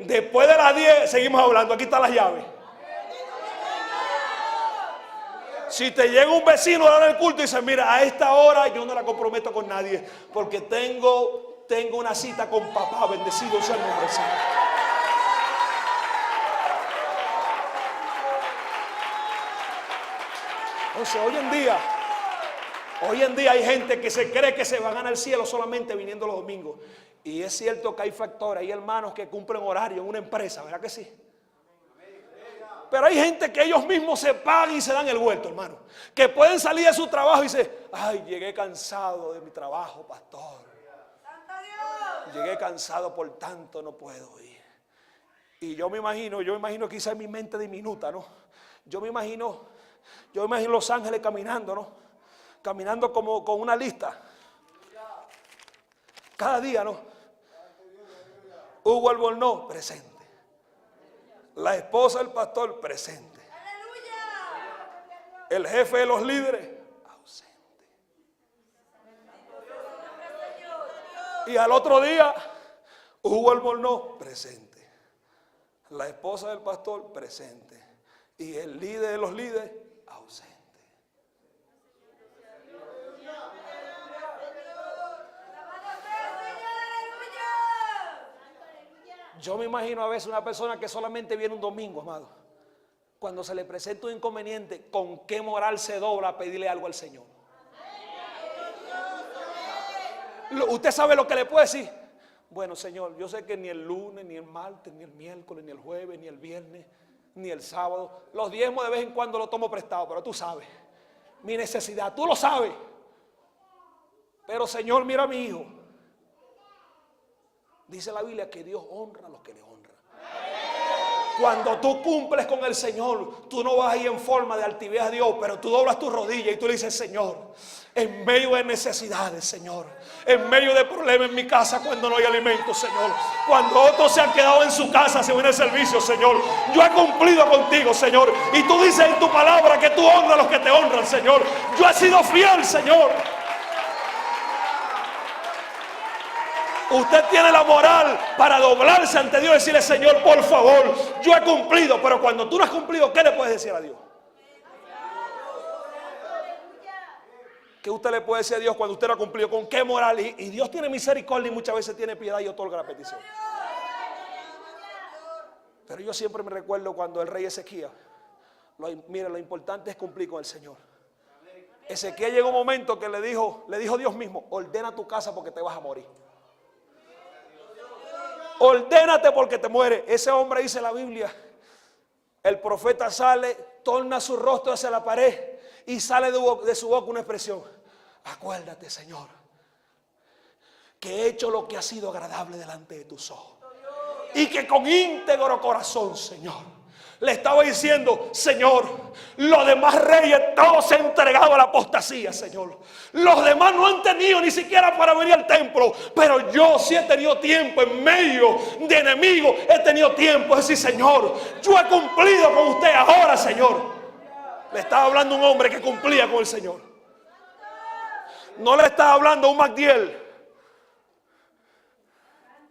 después de las 10 seguimos hablando, aquí están las llaves. Si te llega un vecino a dar el culto y dice, mira, a esta hora yo no la comprometo con nadie, porque tengo una cita con papá, bendecido sea el nombre del Señor. Entonces, hoy en día hay gente que se cree que se van a ganar el cielo solamente viniendo los domingos. Y es cierto que hay factores, hay hermanos que cumplen horario en una empresa, ¿verdad que sí? Pero hay gente que ellos mismos se pagan y se dan el vuelto, hermano. Que pueden salir de su trabajo y dicen, ay, llegué cansado de mi trabajo, pastor. Llegué cansado, por tanto no puedo ir. Y yo me imagino quizá en mi mente diminuta, ¿no? Yo me imagino los ángeles caminando, ¿no? Caminando como con una lista. Cada día, ¿no? Hugo Albornoz, presente. La esposa del pastor, presente. El jefe de los líderes, ausente. Y al otro día, Hugo Albornoz, presente. La esposa del pastor, presente. Y el líder de los líderes, ausente. Yo me imagino a veces una persona que solamente viene un domingo, amado. Cuando se le presenta un inconveniente, ¿con qué moral se dobla a pedirle algo al Señor? Usted sabe lo que le puede decir. Bueno, Señor, yo sé que ni el lunes, ni el martes, ni el miércoles, ni el jueves, ni el viernes, ni el sábado, los diezmos de vez en cuando los tomo prestado, pero tú sabes mi necesidad, tú lo sabes. Pero Señor, mira a mi hijo. Dice la Biblia que Dios honra a los que le honran. Cuando tú cumples con el Señor, tú no vas ahí en forma de altivez a Dios, pero tú doblas tu rodilla y tú le dices: Señor, en medio de necesidades, Señor, en medio de problemas en mi casa cuando no hay alimento, Señor, cuando otros se han quedado en su casa sin el servicio, Señor, yo he cumplido contigo, Señor, y tú dices en tu palabra que tú honras a los que te honran, Señor. Yo he sido fiel, Señor. Usted tiene la moral para doblarse ante Dios y decirle: Señor, por favor, yo he cumplido. Pero cuando tú no has cumplido, ¿qué le puedes decir a Dios? ¿Qué usted le puede decir a Dios cuando usted no ha cumplido? ¿Con qué moral? Y Dios tiene misericordia y muchas veces tiene piedad y otorga la petición. Pero yo siempre me recuerdo cuando el rey Ezequías, mire, lo importante es cumplir con el Señor. Ezequías llegó un momento que le dijo Dios mismo: ordena tu casa porque te vas a morir. Ordénate porque te mueres. Ese hombre, dice la Biblia, el profeta sale, torna su rostro hacia la pared y sale de su boca una expresión: acuérdate, Señor, que he hecho lo que ha sido agradable delante de tus ojos. Y que con íntegro corazón, Señor, le estaba diciendo: Señor, los demás reyes todos se han entregado a la apostasía, Señor. Los demás no han tenido ni siquiera para venir al templo, pero yo sí he tenido tiempo en medio de enemigos. He tenido tiempo. Es decir, Señor, yo he cumplido con usted ahora, Señor. Le estaba hablando un hombre que cumplía con el Señor. No le estaba hablando a un Magdiel.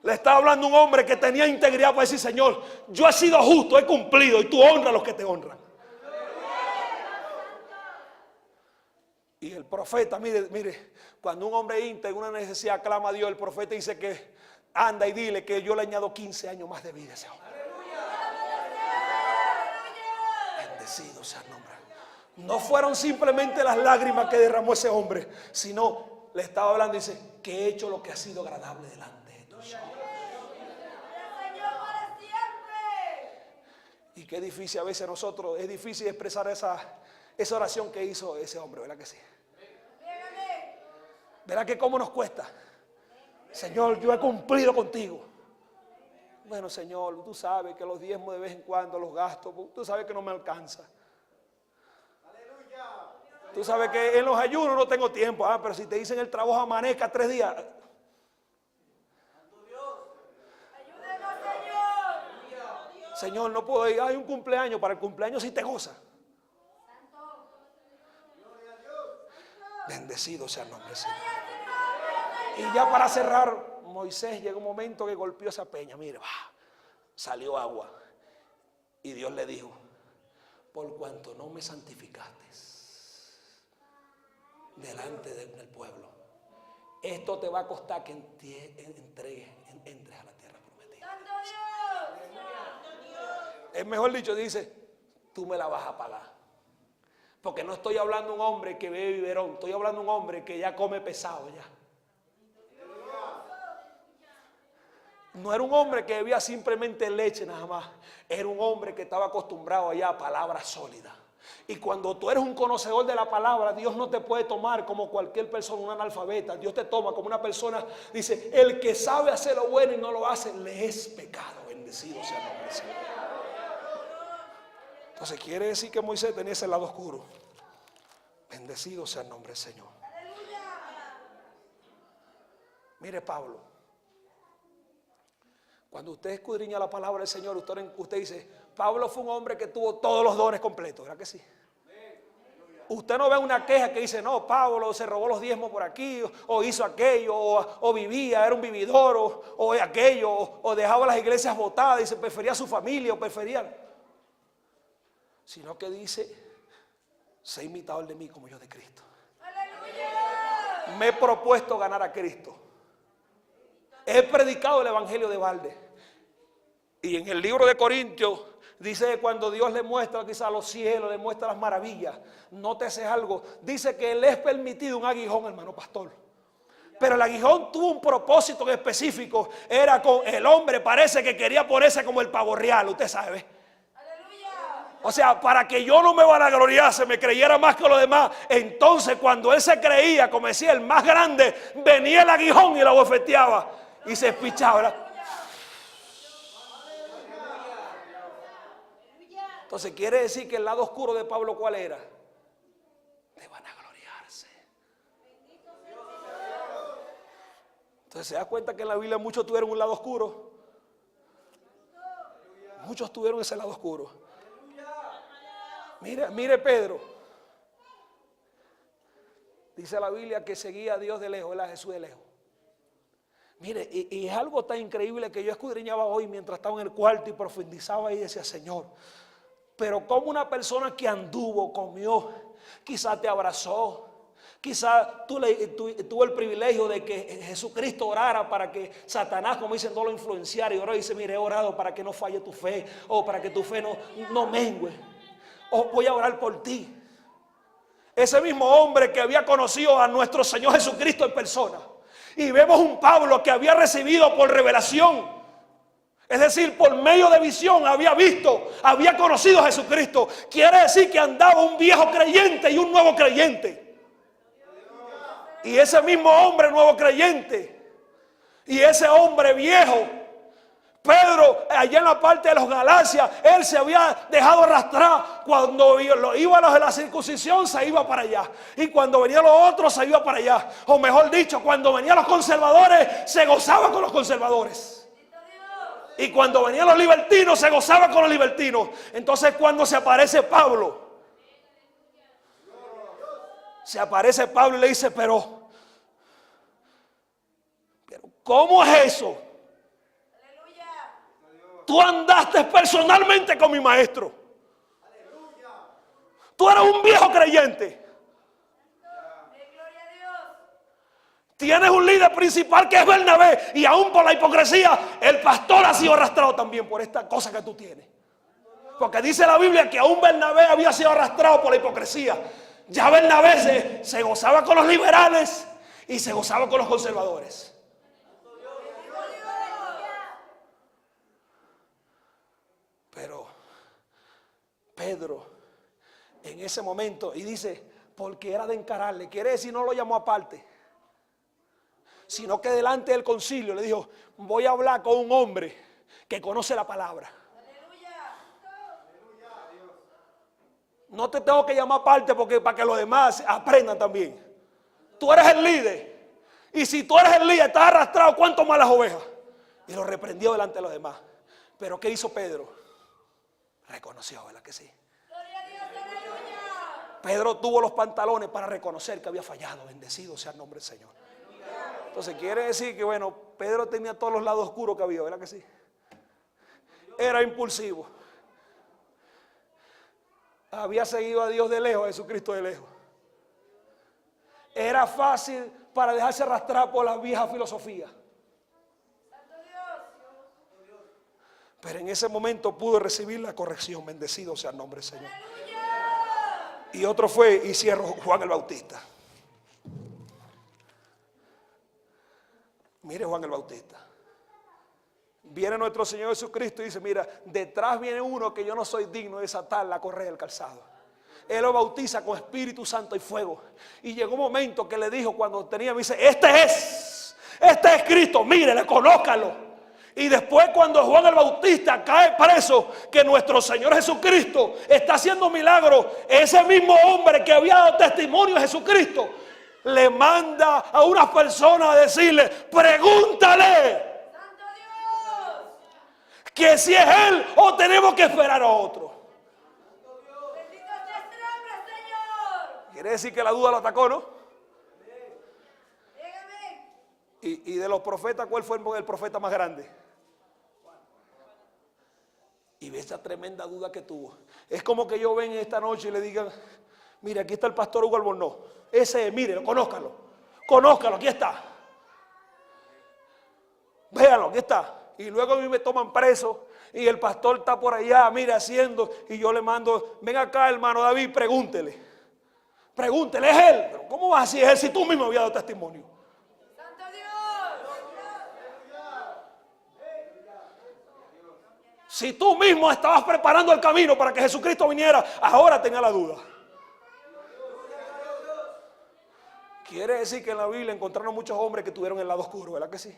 Le estaba hablando un hombre que tenía integridad para decir: Señor, yo he sido justo, he cumplido, y tú honras a los que te honran. Y el profeta, mire, cuando un hombre íntegro, una necesidad, clama a Dios, el profeta dice que anda y dile que yo le añado 15 años más de vida a ese hombre. Bendecido sea el nombre. No fueron simplemente las lágrimas que derramó ese hombre, sino le estaba hablando y dice: que he hecho lo que ha sido agradable delante de tus ojos. Y qué difícil a veces nosotros, es difícil expresar esa oración que hizo ese hombre, ¿verdad que sí? ¿Verdad que cómo nos cuesta? Señor, yo he cumplido contigo. Bueno, Señor, tú sabes que los diezmos de vez en cuando los gasto, tú sabes que no me alcanza. Tú sabes que en los ayunos no tengo tiempo, pero si te dicen el trabajo amanezca 3 días. Señor, no puedo ir, hay un cumpleaños, para el cumpleaños sí te goza. Bendecido sea el nombre, Señor. Y ya para cerrar, Moisés llegó un momento que golpeó esa peña, mire, salió agua. Y Dios le dijo: por cuanto no me santificaste delante del pueblo, esto te va a costar que entres a la tierra prometida. Es mejor dicho, dice: tú me la vas a pagar. Porque no estoy hablando de un hombre que bebe biberón, estoy hablando de un hombre que ya come pesado ya. No era un hombre que bebía simplemente leche nada más. Era un hombre que estaba acostumbrado allá a palabras sólidas. Y cuando tú eres un conocedor de la palabra, Dios no te puede tomar como cualquier persona, un analfabeta. Dios te toma como una persona, dice: el que sabe hacer lo bueno y no lo hace, le es pecado. Bendecido sea el nombre del Señor. Entonces quiere decir que Moisés tenía ese lado oscuro. Bendecido sea el nombre del Señor. Mire Pablo, cuando usted escudriña la palabra del Señor, usted dice, Pablo fue un hombre que tuvo todos los dones completos, ¿verdad que sí? Usted no ve una queja que dice, no, Pablo se robó los diezmos por aquí, o hizo aquello, o vivía, era un vividor, o aquello, o dejaba las iglesias botadas y se prefería a su familia, o prefería. Sino que dice, sé imitador de mí como yo de Cristo. ¡Aleluya! Me he propuesto ganar a Cristo. He predicado el evangelio de balde. Y en el libro de Corintios dice que cuando Dios le muestra quizás los cielos, le muestra las maravillas, nótese algo, dice que le es permitido un aguijón, hermano pastor. Pero el aguijón tuvo un propósito específico. Era con el hombre, parece que quería ponerse como el pavo real, usted sabe. O sea, para que yo no me vanagloriase, me creyera más que los demás. Entonces cuando él se creía, como decía, el más grande, venía el aguijón y lo abofeteaba y se espichaba, ¿verdad? Entonces quiere decir que el lado oscuro de Pablo, ¿cuál era? De vanagloriarse. Entonces se da cuenta que en la Biblia muchos tuvieron un lado oscuro. Muchos tuvieron ese lado oscuro. Mire Pedro. Dice la Biblia que seguía a Dios de lejos, él a Jesús de lejos. Mire, y es algo tan increíble que yo escudriñaba hoy mientras estaba en el cuarto y profundizaba y decía, Señor, pero como una persona que anduvo, comió, quizás te abrazó, quizás tuvo el privilegio de que Jesucristo orara para que Satanás, como dicen, no lo influenciara, y oró y dice, mire, he orado para que no falle tu fe, o para que tu fe no mengue, o voy a orar por ti. Ese mismo hombre que había conocido a nuestro Señor Jesucristo en persona, y vemos un Pablo que había recibido por revelación, es decir, por medio de visión, había visto, había conocido a Jesucristo. Quiere decir que andaba un viejo creyente y un nuevo creyente. Y ese mismo hombre nuevo creyente y ese hombre viejo, Pedro, allá en la parte de los Galacias, él se había dejado arrastrar. Cuando iban los de la circuncisión, se iba para allá. Y cuando venían los otros, se iba para allá. O mejor dicho, cuando venían los conservadores, se gozaba con los conservadores. Y cuando venían los libertinos, se gozaba con los libertinos. Entonces cuando se aparece Pablo y le dice, pero ¿cómo es eso? Tú andaste personalmente con mi maestro. Tú eres un viejo creyente. Tienes un líder principal que es Bernabé, y aún por la hipocresía el pastor ha sido arrastrado también por esta cosa que tú tienes. Porque dice la Biblia que aún Bernabé había sido arrastrado por la hipocresía. Ya Bernabé se gozaba con los liberales y se gozaba con los conservadores. Pero Pedro en ese momento, y dice, porque era de encararle, quiere decir no lo llamó aparte, sino que delante del concilio le dijo, voy a hablar con un hombre que conoce la palabra. No te tengo que llamar aparte porque para que los demás aprendan también. Tú eres el líder, y si tú eres el líder, estás arrastrado, ¿cuánto más las ovejas? Y lo reprendió delante de los demás. Pero ¿qué hizo Pedro? Reconoció, ¿verdad que sí? Pedro tuvo los pantalones para reconocer que había fallado. Bendecido sea el nombre del Señor. Entonces quiere decir que bueno, Pedro tenía todos los lados oscuros que había, ¿verdad que sí? Era impulsivo. Había seguido a Dios de lejos, a Jesucristo de lejos. Era fácil para dejarse arrastrar por la vieja filosofía. Pero en ese momento pudo recibir la corrección. Bendecido sea el nombre del Señor. Y otro fue, y cierro, Juan el Bautista. Mire Juan el Bautista. Viene nuestro Señor Jesucristo y dice, mira, detrás viene uno que yo no soy digno de desatar la correa del calzado. Él lo bautiza con Espíritu Santo y fuego. Y llegó un momento que le dijo, cuando tenía, me dice, este es Cristo, mire, conózcalo. Y después cuando Juan el Bautista cae preso, que nuestro Señor Jesucristo está haciendo milagros, ese mismo hombre que había dado testimonio a Jesucristo, le manda a unas personas a decirle, pregúntale que si es él o tenemos que esperar a otro. Quiere decir que la duda lo atacó, ¿no? Y de los profetas, ¿cuál fue el profeta más grande? Y ve esa tremenda duda que tuvo. Es como que yo venga esta noche y le digan, mire, aquí está el pastor Hugo Albornoz. Ese es, mire, conózcalo, aquí está. Véanlo, aquí está. Y luego a mí me toman preso y el pastor está por allá, mire, haciendo, y yo le mando, ven acá, hermano David, pregúntele, es él. Pero ¿cómo vas a decir es él si tú mismo habías dado testimonio? ¡Santo Dios! Si tú mismo estabas preparando el camino para que Jesucristo viniera, ahora tenga la duda. Quiere decir que en la Biblia encontraron muchos hombres que tuvieron el lado oscuro, ¿verdad que sí?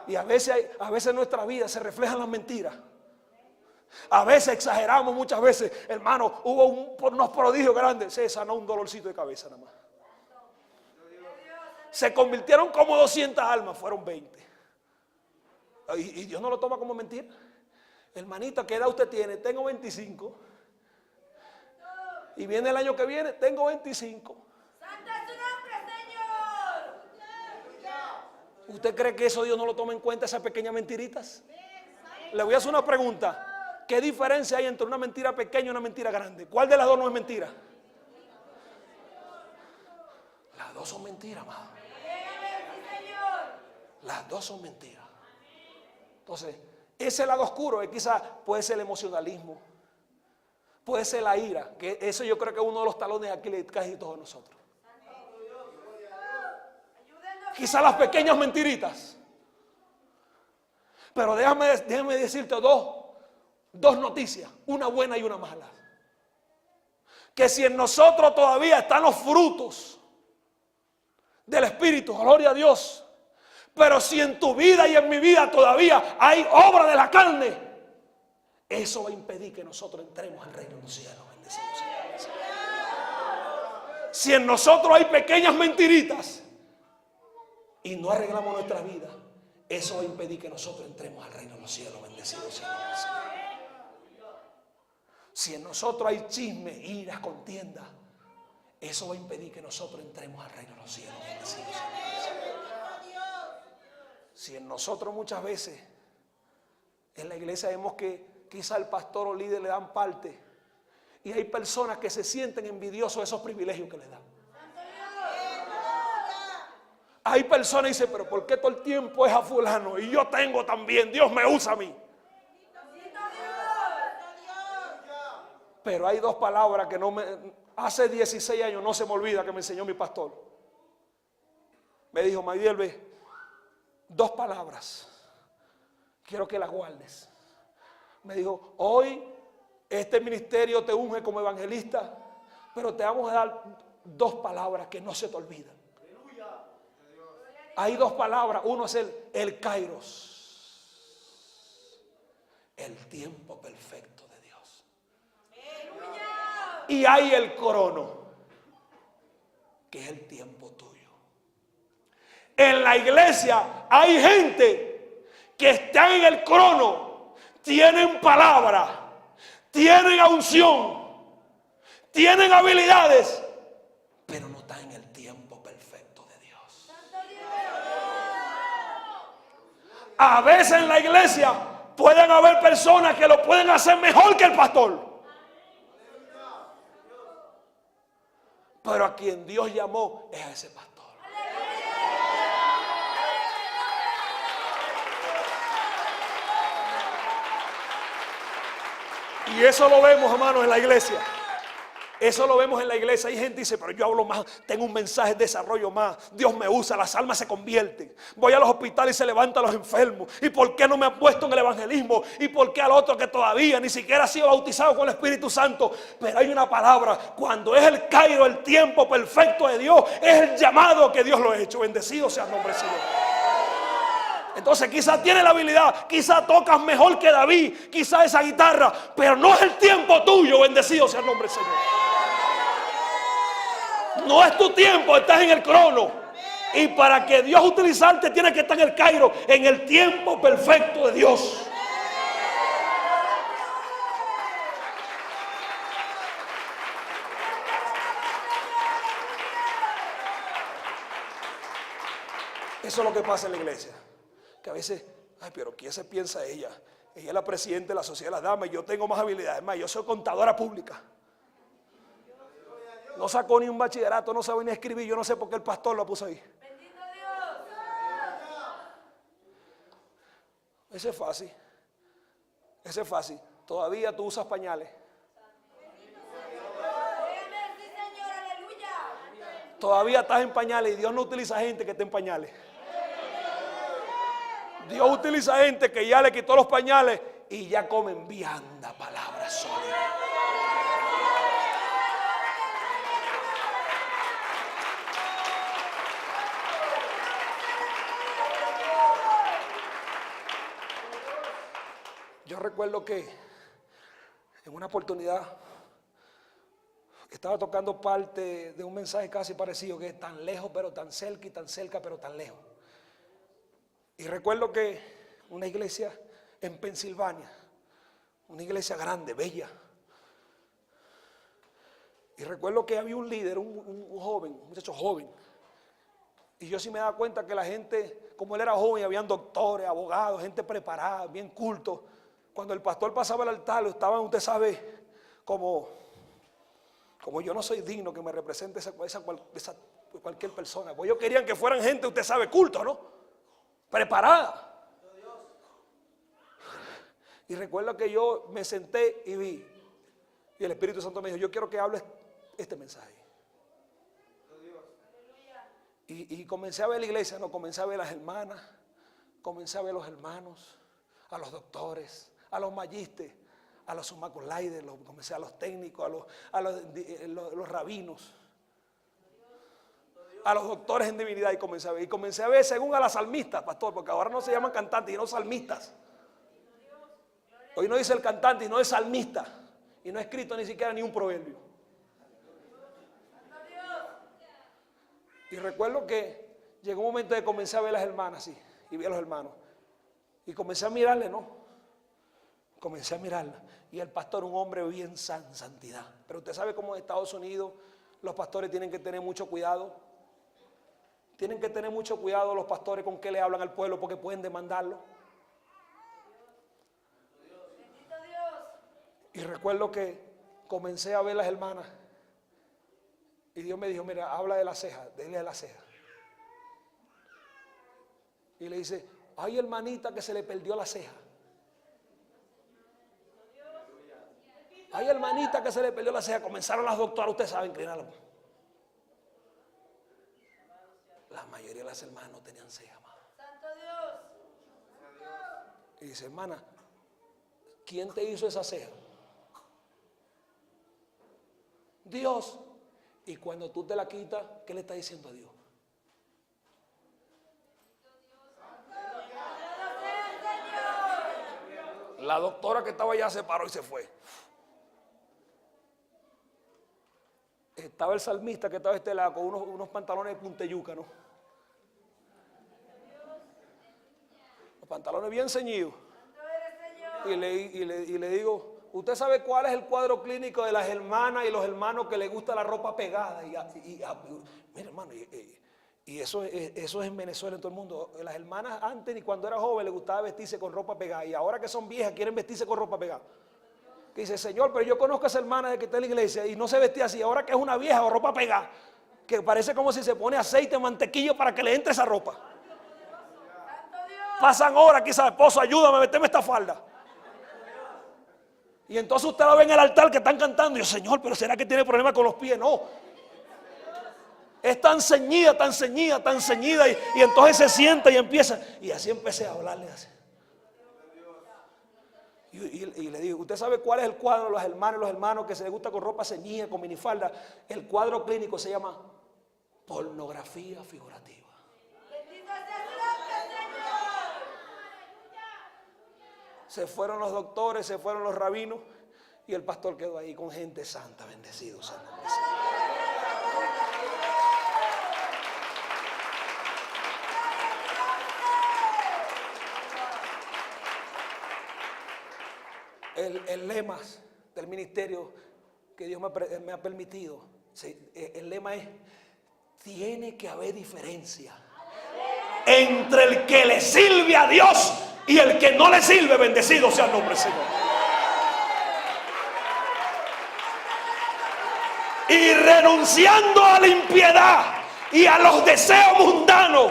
Y a veces en nuestra vida se reflejan las mentiras. A veces exageramos, muchas veces, hermano, hubo unos prodigios grandes, se sanó un dolorcito de cabeza nada más. Se convirtieron como 200 almas, fueron 20. Y Dios no lo toma como mentira. Hermanita, ¿qué edad usted tiene? Tengo 25. Y viene el año que viene, tengo 25. ¡Santo es su nombre, Señor! ¿Usted cree que eso Dios no lo toma en cuenta, esas pequeñas mentiritas? Le voy a hacer una pregunta. ¿Qué diferencia hay entre una mentira pequeña y una mentira grande? ¿Cuál de las dos no es mentira? Las dos son mentiras, amado. Las dos son mentiras. Entonces, ese lado oscuro quizás puede ser el emocionalismo, puede ser la ira, que eso yo creo que es uno de los talones de Aquiles de casi todos nosotros. Quizás las pequeñas mentiritas. Pero déjame decirte dos noticias, una buena y una mala. Que si en nosotros todavía están los frutos del Espíritu, gloria a Dios. Pero si en tu vida y en mi vida todavía hay obra de la carne, eso va a impedir que nosotros entremos al reino de los cielos. Si en nosotros hay pequeñas mentiritas y no arreglamos nuestra vida, eso va a impedir que nosotros entremos al reino de los cielos. Bendecidos sean los cielos. Si en nosotros hay chisme, iras, contienda, eso va a impedir que nosotros entremos al reino de los cielos. Bendecidos sean los cielos. Si en nosotros muchas veces en la iglesia vemos que quizá el pastor o líder le dan parte y hay personas que se sienten envidiosos de esos privilegios que le dan. Hay personas que dicen, pero ¿por qué todo el tiempo es a fulano? Y yo tengo también, Dios me usa a mí. Pero hay dos palabras que hace 16 años no se me olvida que me enseñó mi pastor. Me dijo, Maydiel, ve, dos palabras, quiero que las guardes. Me dijo, hoy este ministerio te unge como evangelista, pero te vamos a dar dos palabras que no se te olvidan. Hay dos palabras, uno es el kairos, el tiempo perfecto de Dios. Y hay el crono, que es el tiempo tuyo. En la iglesia hay gente que está en el crono, tienen palabra, tienen unción, tienen habilidades, pero no están en el tiempo perfecto de Dios. A veces en la iglesia pueden haber personas que lo pueden hacer mejor que el pastor, pero a quien Dios llamó es a ese pastor. Y eso lo vemos, hermanos, en la iglesia. Eso lo vemos en la iglesia. Hay gente que dice, pero yo hablo más, tengo un mensaje de desarrollo más. Dios me usa, las almas se convierten. Voy a los hospitales y se levantan los enfermos. ¿Y por qué no me han puesto en el evangelismo? ¿Y por qué al otro que todavía ni siquiera ha sido bautizado con el Espíritu Santo? Pero hay una palabra, cuando es el Cairo, el tiempo perfecto de Dios, es el llamado que Dios lo ha hecho. Bendecido sea el nombre del Señor. Entonces quizás tienes la habilidad, quizás tocas mejor que David, quizás esa guitarra, pero no es el tiempo tuyo. Bendecido sea el nombre del Señor. No es tu tiempo, estás en el crono. Y para que Dios utilizarte tienes que estar en el Cairo, en el tiempo perfecto de Dios. Eso es lo que pasa en la iglesia. Que a veces, ay, pero ¿qué se piensa ella? Ella es la presidenta de la Sociedad de las Damas y yo tengo más habilidades. Más, yo soy contadora pública. No sacó ni un bachillerato, no sabe ni escribir. Yo no sé por qué el pastor lo puso ahí. Bendito Dios. Ese es fácil. Ese es fácil. Todavía tú usas pañales. Sí, Señor, aleluya. Todavía estás en pañales y Dios no utiliza gente que esté en pañales. Dios utiliza gente que ya le quitó los pañales y ya comen vianda, palabras sólidas. Yo recuerdo que en una oportunidad estaba tocando parte de un mensaje casi parecido, que es tan lejos pero tan cerca y tan cerca pero tan lejos. Y recuerdo que una iglesia en Pensilvania, una iglesia grande, bella. Y recuerdo que había un líder, un joven, un muchacho joven. Y yo sí me daba cuenta que la gente, como él era joven, habían doctores, abogados, gente preparada, bien culto. Cuando el pastor pasaba al altar, estaban, usted sabe, como yo no soy digno que me represente esa cualquier persona. Pues ellos querían que fueran gente, usted sabe, culto, ¿no? Preparada. Y recuerdo que yo me senté y vi, y el Espíritu Santo me dijo, yo quiero que hables este mensaje. Y comencé a ver la iglesia, no, comencé a ver las hermanas, comencé a ver los hermanos, a los doctores, a los magísteres, a los summa cum laude, comencé a los técnicos, a los rabinos, a los doctores en divinidad, y comencé a ver según a las salmistas, pastor, porque ahora no se llaman cantantes, sino salmistas. Hoy no dice el cantante, no es salmista, y no he escrito ni siquiera ni un proverbio. Y recuerdo que llegó un momento de que comencé a ver las hermanas, sí, y vi a los hermanos, y comencé a mirarle, ¿no? Comencé a mirarla, y el pastor, un hombre bien santidad. Pero usted sabe cómo en Estados Unidos los pastores tienen que tener mucho cuidado. Tienen que tener mucho cuidado los pastores con qué le hablan al pueblo, porque pueden demandarlo. Bendito Dios. Y recuerdo que comencé a ver las hermanas, y Dios me dijo, mira, habla de la ceja, dile de la ceja. Y le dice, ay, hermanita, que se le perdió la ceja. Ay, hermanita, que se le perdió la ceja. Comenzaron las doctoras, usted sabe, inclinarla. La mayoría de las hermanas no tenían ceja más. Santo Dios. Y dice, hermana, ¿quién te hizo esa ceja? Dios. Y cuando tú te la quitas, ¿qué le estás diciendo a Dios? La doctora que estaba allá se paró y se fue. Estaba el salmista que estaba de este lado con unos pantalones de punteyuca, ¿no? Los pantalones bien ceñidos. Y le digo, ¿usted sabe cuál es el cuadro clínico de las hermanas y los hermanos que les gusta la ropa pegada? Mira, hermano, y eso es en Venezuela, en todo el mundo. Las hermanas antes, ni cuando era joven, les gustaba vestirse con ropa pegada. Y ahora que son viejas, quieren vestirse con ropa pegada. Que dice, Señor, pero yo conozco a esa hermana de que está en la iglesia y no se vestía así. Ahora que es una vieja o ropa pegada, que parece como si se pone aceite, mantequilla para que le entre esa ropa. Pasan horas, quizás, esposo, ayúdame, méteme esta falda. Y entonces usted la ve en el altar que están cantando. Y yo, Señor, pero ¿será que tiene problemas con los pies? No. Es tan ceñida, tan ceñida, tan ceñida. Y entonces se sienta y empieza. Y así empecé a hablarle así. Y le digo, ¿usted sabe cuál es el cuadro de los hermanos que se les gusta con ropa ceñida, con minifalda? El cuadro clínico se llama pornografía figurativa. Se fueron los doctores, se fueron los rabinos y el pastor quedó ahí con gente santa. Bendecido sea el nombre del Señor. El lema del ministerio que Dios me ha permitido, el lema es: tiene que haber diferencia entre el que le sirve a Dios y el que no le sirve. Bendecido sea el nombre del Señor. Y renunciando a la impiedad y a los deseos mundanos,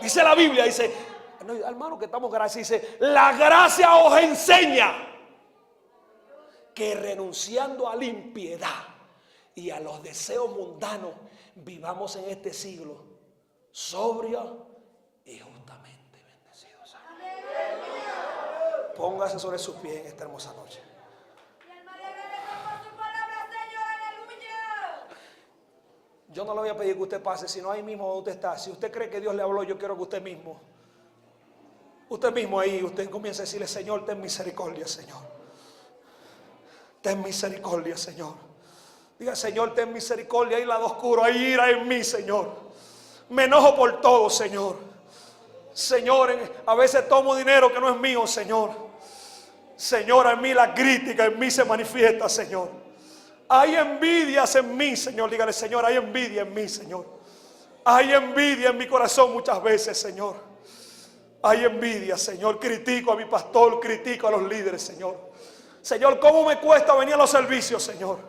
dice la Biblia, dice, no, hermano, que estamos gracias, dice, la gracia os enseña que renunciando a la impiedad y a los deseos mundanos vivamos en este siglo sobria y justamente. Bendecidos. Póngase sobre sus pies en esta hermosa noche. Yo no le voy a pedir que usted pase, sino ahí mismo donde usted está. Si usted cree que Dios le habló, yo quiero que usted mismo ahí, usted comience a decirle: Señor, ten misericordia, Señor. Ten misericordia, Señor. Diga: Señor, ten misericordia. Hay lado oscuro, hay ira en mí, Señor. Me enojo por todo, Señor. Señor, a veces tomo dinero que no es mío, Señor. Señor, en mí la crítica, en mí se manifiesta, Señor. Hay envidias en mí, Señor. Dígale: Señor, hay envidia en mí, Señor. Hay envidia en mi corazón muchas veces, Señor. Hay envidia, Señor. Critico a mi pastor, critico a los líderes, Señor. Señor, ¿cómo me cuesta venir a los servicios, Señor?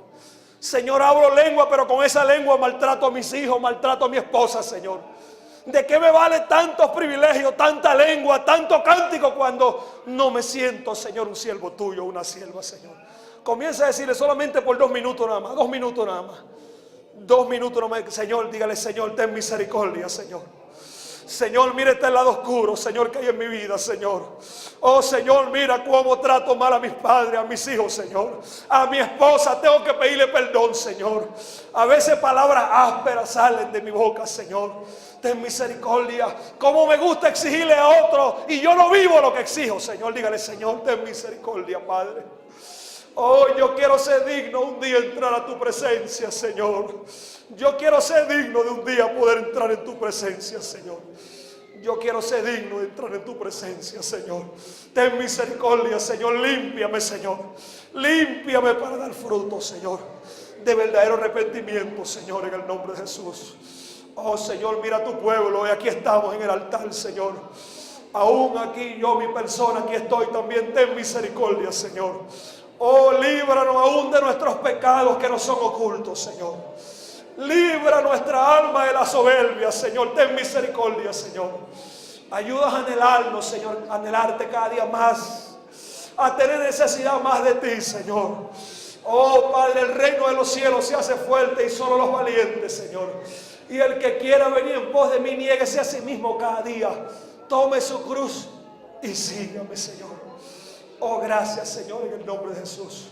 Señor, abro lengua, pero con esa lengua maltrato a mis hijos, maltrato a mi esposa, Señor. ¿De qué me vale tantos privilegios, tanta lengua, tanto cántico cuando no me siento, Señor, un siervo tuyo, una sierva, Señor? Comienza a decirle solamente por 2 minutos nada más, 2 minutos nada más. 2 minutos nada más. Señor, dígale: Señor, ten misericordia, Señor. Señor, mira este lado oscuro, Señor, que hay en mi vida, Señor. Oh, Señor, mira cómo trato mal a mis padres, a mis hijos, Señor. A mi esposa tengo que pedirle perdón, Señor. A veces palabras ásperas salen de mi boca, Señor. Ten misericordia. Cómo me gusta exigirle a otro y yo no vivo lo que exijo, Señor. Dígale: Señor, ten misericordia, Padre. Oh, yo quiero ser digno un día entrar a tu presencia, Señor. Yo quiero ser digno de un día poder entrar en tu presencia, Señor. Yo quiero ser digno de entrar en tu presencia, Señor. Ten misericordia, Señor. Límpiame, Señor. Límpiame para dar fruto, Señor, de verdadero arrepentimiento, Señor, en el nombre de Jesús. Oh, Señor, mira tu pueblo. Y aquí estamos en el altar, Señor. Aún aquí yo, mi persona, aquí estoy también. Ten misericordia, Señor. Oh, líbranos aún de nuestros pecados que no son ocultos, Señor. Libra nuestra alma de la soberbia, Señor. Ten misericordia, Señor. Ayúdanos a anhelarnos, Señor, a anhelarte cada día más, a tener necesidad más de ti, Señor. Oh, Padre, el reino de los cielos se hace fuerte y solo los valientes, Señor. Y el que quiera venir en pos de mí, niéguese a sí mismo cada día. Tome su cruz y sígame, Señor. Oh, gracias, Señor, en el nombre de Jesús.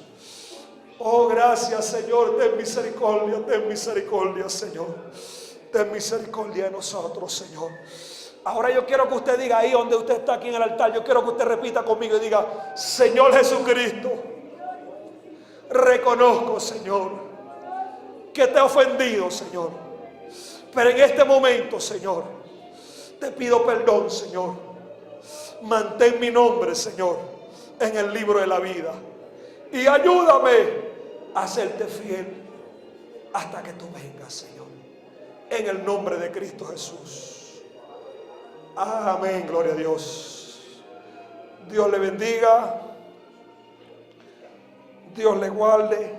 Oh, gracias, Señor. Ten misericordia, Señor. Ten misericordia de nosotros, Señor. Ahora yo quiero que usted diga ahí donde usted está, aquí en el altar, yo quiero que usted repita conmigo y diga: Señor Jesucristo, reconozco, Señor, que te he ofendido, Señor. Pero en este momento, Señor, te pido perdón, Señor. Mantén mi nombre, Señor, en el libro de la vida. Y ayúdame a serte fiel hasta que tú vengas, Señor. En el nombre de Cristo Jesús. Amén, gloria a Dios. Dios le bendiga. Dios le guarde.